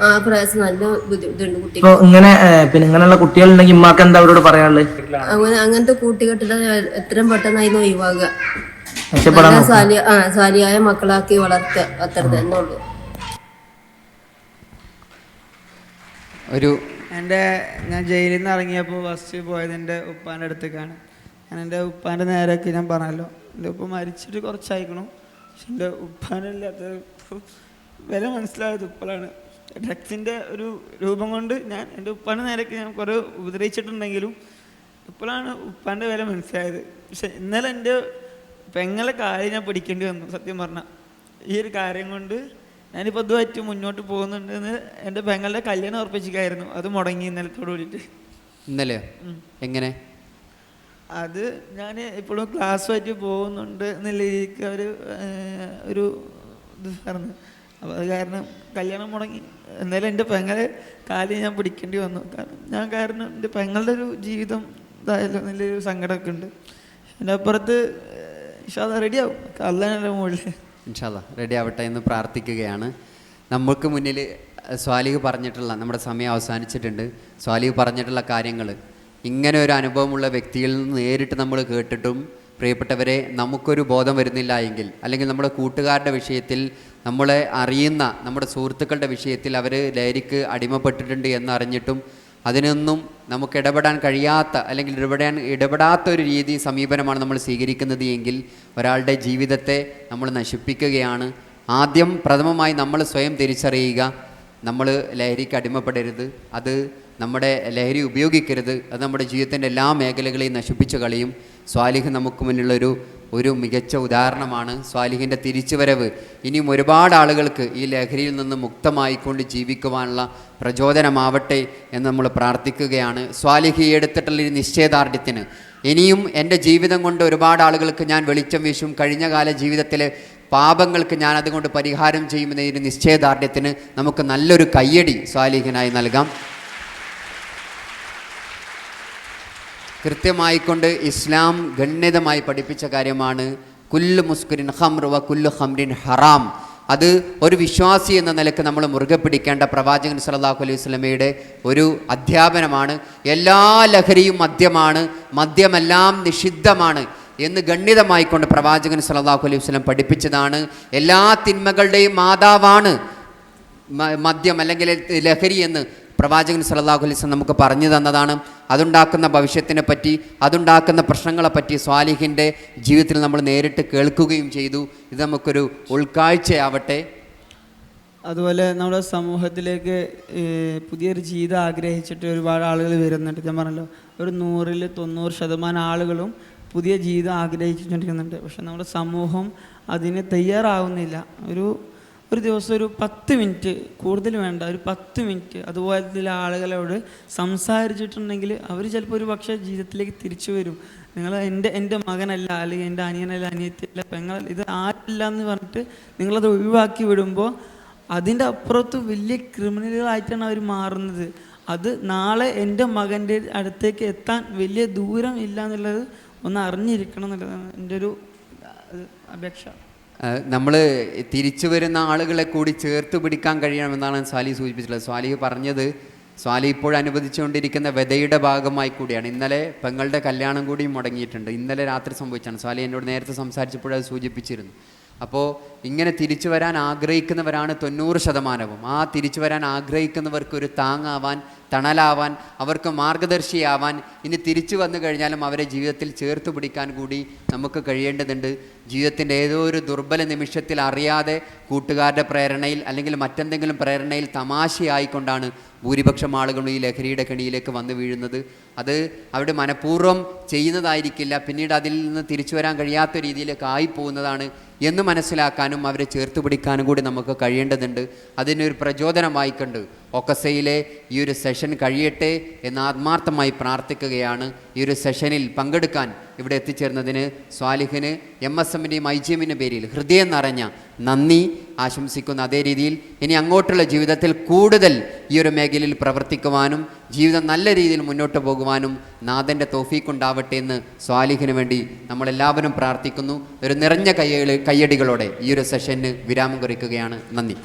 ആ പ്രയാസം നല്ല ബുദ്ധിമുട്ടുണ്ട് കുട്ടി. ഇപ്പൊ ഇങ്ങനെ പിന്നെ ഇങ്ങനെയുള്ള കുട്ടികളുണ്ടെങ്കിൽ ഉമ്മാക്ക് എന്താ അവരോട് പറയാനുള്ളത്? അങ്ങനത്തെ കൂട്ടുകെട്ടിട്ട് എത്രയും പെട്ടെന്ന് അതിന് ഒഴിവാകുക, രക്ഷപ്പെടാൻ സാലിയായ മക്കളാക്കി വളർത്തുക, അത്ര തന്നെ ഉള്ളൂ. ഞാൻ ജയിലിൽ നിന്ന് ഇറങ്ങിയപ്പോൾ ഫസ്റ്റ് പോയത് എൻ്റെ ഉപ്പാൻ്റെ അടുത്തേക്കാണ്. ഞാൻ എൻ്റെ ഉപ്പാൻ്റെ നേരെയൊക്കെ ഞാൻ പറഞ്ഞല്ലോ, എൻ്റെ ഉപ്പ മരിച്ചിട്ട് കുറച്ചായിരിക്കണം. പക്ഷെ എൻ്റെ ഉപ്പാനില്ലാത്ത വില മനസ്സിലായത് ഉപ്പളാണ്. ഡ്രഗ്സിൻ്റെ ഒരു രൂപം കൊണ്ട് ഞാൻ എൻ്റെ ഉപ്പാൻ്റെ നേരെയൊക്കെ ഞാൻ കുറേ ഉപദ്രവിച്ചിട്ടുണ്ടെങ്കിലും ഇപ്പോഴാണ് ഉപ്പാൻ്റെ വില മനസ്സിലായത്. പക്ഷെ ഇന്നലെ എൻ്റെ പെങ്ങളെ കാര്യം ഞാൻ പിടിക്കേണ്ടി വന്നു. സത്യം പറഞ്ഞാൽ ഈ ഒരു കാര്യം കൊണ്ട് ഞാനിപ്പോൾ ഇതുമായിട്ട് മുന്നോട്ട് പോകുന്നുണ്ടെന്ന്. എൻ്റെ പെങ്ങളുടെ കല്യാണം ഉറപ്പിച്ചിരിക്കുകയായിരുന്നു, അത് മുടങ്ങി ഇന്നലത്തോട് കൂടിയിട്ട്. ഇന്നലെ എങ്ങനെ? അത് ഞാൻ ഇപ്പോഴും ക്ലാസ്സുമായിട്ട് പോകുന്നുണ്ട് എന്നുള്ള രീതിക്ക് ഒരു ഇത് പറഞ്ഞു. അപ്പോൾ അത് കാരണം കല്യാണം മുടങ്ങി. എന്നാലും എൻ്റെ പെങ്ങളെ കാര്യം ഞാൻ പിടിക്കേണ്ടി വന്നു. കാരണം എൻ്റെ പെങ്ങളുടെ ഒരു ജീവിതം ഇതായല്ലോ നല്ലൊരു സങ്കടമൊക്കെ ഉണ്ട്. എൻ്റെ അപ്പുറത്ത് റെഡിയാവും, അല്ലാതെ മുകളിൽ ഇൻഷാല്ലാ റെഡി ആവട്ടെ എന്ന് പ്രാർത്ഥിക്കുകയാണ്. നമുക്ക് മുന്നിൽ സ്വാലിഹ് പറഞ്ഞിട്ടുള്ള, നമ്മുടെ സമയം അവസാനിച്ചിട്ടുണ്ട്, സ്വാലിഹ് പറഞ്ഞിട്ടുള്ള കാര്യങ്ങൾ ഇങ്ങനെ ഒരു അനുഭവമുള്ള വ്യക്തിയിൽ നിന്ന് നേരിട്ട് നമ്മൾ കേട്ടിട്ടും പ്രിയപ്പെട്ടവരെ നമുക്കൊരു ബോധം വരുന്നില്ല എങ്കിൽ, അല്ലെങ്കിൽ നമ്മുടെ കൂട്ടുകാരുടെ വിഷയത്തിൽ, നമ്മളെ അറിയുന്ന നമ്മുടെ സുഹൃത്തുക്കളുടെ വിഷയത്തിൽ അവർ ലഹരിക്ക് അടിമപ്പെട്ടിട്ടുണ്ട് എന്നറിഞ്ഞിട്ടും അതിനൊന്നും നമുക്ക് ഇടപെടാൻ കഴിയാത്ത, അല്ലെങ്കിൽ ഇടപെടാത്ത ഒരു രീതി സമീപനമാണ് നമ്മൾ സ്വീകരിക്കുന്നത് എങ്കിൽ ഒരാളുടെ ജീവിതത്തെ നമ്മൾ നശിപ്പിക്കുകയാണ്. ആദ്യം പ്രഥമമായി നമ്മൾ സ്വയം തിരിച്ചറിയുക, നമ്മൾ ലഹരിക്ക് അടിമപ്പെടരുത്, അത് നമ്മുടെ ലഹരി ഉപയോഗിക്കരുത്, അത് നമ്മുടെ ജീവിതത്തിൻ്റെ എല്ലാ മേഖലകളെയും നശിപ്പിച്ചു കളയും. സ്വാലിഹ് നമുക്ക് മുന്നിലൊരു മികച്ച ഉദാഹരണമാണ്. സ്വാലിഹിൻ്റെ തിരിച്ചുവരവ് ഇനിയും ഒരുപാട് ആളുകൾക്ക് ഈ ലഹരിയിൽ നിന്ന് മുക്തമായിക്കൊണ്ട് ജീവിക്കുവാനുള്ള പ്രചോദനമാവട്ടെ എന്ന് നമ്മൾ പ്രാർത്ഥിക്കുകയാണ്. സ്വാലിഹി എടുത്തിട്ടുള്ള ഒരു നിശ്ചയദാർഢ്യത്തിന് ഇനിയും എൻ്റെ ജീവിതം കൊണ്ട് ഒരുപാട് ആളുകൾക്ക് ഞാൻ വെളിച്ചം വീശും, കഴിഞ്ഞ കാല ജീവിതത്തിലെ പാപങ്ങൾക്ക് ഞാൻ അതുകൊണ്ട് പരിഹാരം ചെയ്യുമെന്ന ഒരു നിശ്ചയദാർഢ്യത്തിന് നമുക്ക് നല്ലൊരു കയ്യടി സ്വാലിഹിനായി നൽകാം. കൃത്യമായിക്കൊണ്ട് ഇസ്ലാം ഗണ്യതമായി പഠിപ്പിച്ച കാര്യമാണ് കുല്ലു മുസ്കുരിൻ ഖംർ വ കുല്ലു ഖംറിൻ ഹറാം. അത് ഒരു വിശ്വാസി എന്ന നിലക്ക് നമ്മൾ മുറുകെ പിടിക്കേണ്ട പ്രവാചകൻ സല്ലല്ലാഹു അലൈഹി വസല്ലമയുടെ ഒരു അധ്യാപനമാണ്. എല്ലാ ലഹരിയും മദ്യമാണ്, മദ്യമെല്ലാം നിഷിദ്ധമാണ് എന്ന് ഗണ്യതമായിക്കൊണ്ട് പ്രവാചകൻ സല്ലല്ലാഹു അലൈഹി വസല്ലം പഠിപ്പിച്ചതാണ്. എല്ലാ തിന്മകളുടെയും മാതാവാണ് മദ്യം അല്ലെങ്കിൽ ലഹരി എന്ന് പ്രവാചകൻ സല്ലല്ലാഹു അലൈഹി വസല്ലം നമുക്ക് പറഞ്ഞു തന്നതാണ്. അതുണ്ടാക്കുന്ന ഭവിഷ്യത്തിനെ പറ്റി, അതുണ്ടാക്കുന്ന പ്രശ്നങ്ങളെപ്പറ്റി സ്വാലിഹിൻ്റെ ജീവിതത്തിൽ നമ്മൾ നേരിട്ട് കേൾക്കുകയും ചെയ്തു. ഇത് നമുക്കൊരു ഉൾക്കാഴ്ചയാവട്ടെ. അതുപോലെ നമ്മുടെ സമൂഹത്തിലേക്ക് പുതിയൊരു ജീവിതം ആഗ്രഹിച്ചിട്ട് ഒരുപാട് ആളുകൾ വരുന്നുണ്ട്. ഞാൻ പറഞ്ഞല്ലോ, ഒരു 100% ആളുകളും പുതിയ ജീവിതം ആഗ്രഹിച്ചുകൊണ്ടിരിക്കുന്നുണ്ട്. പക്ഷെ നമ്മുടെ സമൂഹം അതിന് തയ്യാറാവുന്നില്ല. ഒരു ദിവസം ഒരു 10 മിനിറ്റ്, കൂടുതൽ വേണ്ട, ഒരു 10 മിനിറ്റ് അതുപോലത്തെ ആളുകളോട് സംസാരിച്ചിട്ടുണ്ടെങ്കിൽ അവർ ചിലപ്പോൾ ഒരു പക്ഷേ ജീവിതത്തിലേക്ക് തിരിച്ചു വരും. നിങ്ങൾ എൻ്റെ മകനല്ല, അല്ലെങ്കിൽ എൻ്റെ അനിയനല്ല, അനിയത്തിയല്ല, പെങ്ങളല്ല, ഇത് ആരില്ല എന്ന് പറഞ്ഞിട്ട് നിങ്ങളത് ഒഴിവാക്കി വിടുമ്പോൾ അതിൻ്റെ അപ്പുറത്ത് വലിയ ക്രിമിനലുകളായിട്ടാണ് അവർ മാറുന്നത്. അത് നാളെ എൻ്റെ മകൻ്റെ അടുത്തേക്ക് എത്താൻ വലിയ ദൂരം ഇല്ല എന്നുള്ളത് ഒന്ന് അറിഞ്ഞിരിക്കണം എന്നുള്ളതാണ് എൻ്റെ ഒരു അപേക്ഷ. നമ്മൾ തിരിച്ചു വരുന്ന ആളുകളെ കൂടി ചേർത്ത് പിടിക്കാൻ കഴിയണമെന്നാണ് സ്വാലിഹ് സൂചിപ്പിച്ചിട്ടുള്ളത്. സ്വാലിഹ് പറഞ്ഞത് സ്വാലിഹ് ഇപ്പോൾ അനുവദിച്ചുകൊണ്ടിരിക്കുന്ന വ്യതയുടെ ഭാഗമായി കൂടിയാണ്. ഇന്നലെ പെങ്ങളുടെ കല്യാണം കൂടി മുടങ്ങിയിട്ടുണ്ട്. ഇന്നലെ രാത്രി സംഭവിച്ചാണ്. സ്വാലിഹ് എന്നോട് നേരത്തെ സംസാരിച്ചപ്പോഴത് സൂചിപ്പിച്ചിരുന്നു. അപ്പോൾ ഇങ്ങനെ തിരിച്ചു വരാൻ ആഗ്രഹിക്കുന്നവരാണ് 90%. ആ തിരിച്ചു വരാൻ ആഗ്രഹിക്കുന്നവർക്ക് ഒരു താങ്ങാവാൻ, തണലാവാൻ, അവർക്ക് മാർഗദർശിയാവാൻ, ഇനി തിരിച്ചു വന്നു കഴിഞ്ഞാലും അവരെ ജീവിതത്തിൽ ചേർത്ത് പിടിക്കാൻ കൂടി നമുക്ക് കഴിയേണ്ടതുണ്ട്. ജീവിതത്തിൻ്റെ ഏതോ ഒരു ദുർബല നിമിഷത്തിൽ അറിയാതെ കൂട്ടുകാരുടെ പ്രേരണയിൽ അല്ലെങ്കിൽ മറ്റെന്തെങ്കിലും പ്രേരണയിൽ തമാശയായിക്കൊണ്ടാണ് ഭൂരിപക്ഷം ആളുകളും ഈ ലഹരിയുടെ കെണിയിലേക്ക് വന്നു വീഴുന്നത്. അത് അവിടെ മനഃപൂർവ്വം ചെയ്യുന്നതായിരിക്കില്ല, പിന്നീട് അതിൽ നിന്ന് തിരിച്ചു വരാൻ കഴിയാത്ത രീതിയിലേക്ക് ആയിപ്പോകുന്നതാണ് എന്ന് മനസ്സിലാക്കാനും അവരെ ചേർത്ത് പിടിക്കാനും കൂടി നമുക്ക് കഴിയേണ്ടതുണ്ട്. അതിനൊരു പ്രചോദനമായിക്കൊണ്ട് ഒക്കസയിലെ ഈ ഒരു സെഷൻ കഴിയട്ടെ എന്ന് ആത്മാർത്ഥമായി പ്രാർത്ഥിക്കുകയാണ്. ഈ ഒരു സെഷനിൽ പങ്കെടുക്കാൻ ഇവിടെ എത്തിച്ചേർന്നതിന് സ്വാലിഹിന് MSMൻ്റെയും IGMൻ്റെ പേരിൽ ഹൃദയം നിറഞ്ഞ നന്ദി ആശംസിക്കുന്ന. അതേ രീതിയിൽ ഇനി അങ്ങോട്ടുള്ള ജീവിതത്തിൽ കൂടുതൽ ഈ ഒരു മേഖലയിൽ പ്രവർത്തിക്കുവാനും ജീവിതം നല്ല രീതിയിൽ മുന്നോട്ട് പോകുവാനും നാഥൻ്റെ തൗഫീഖ് ഉണ്ടാവട്ടെ എന്ന് സ്വാലിഹിന് വേണ്ടി നമ്മളെല്ലാവരും പ്രാർത്ഥിക്കുന്നു. ഒരു നിറഞ്ഞ കയ്യടികളോടെ ഈ ഒരു സെഷന് വിരാമം കുറിക്കുകയാണ്. നന്ദി.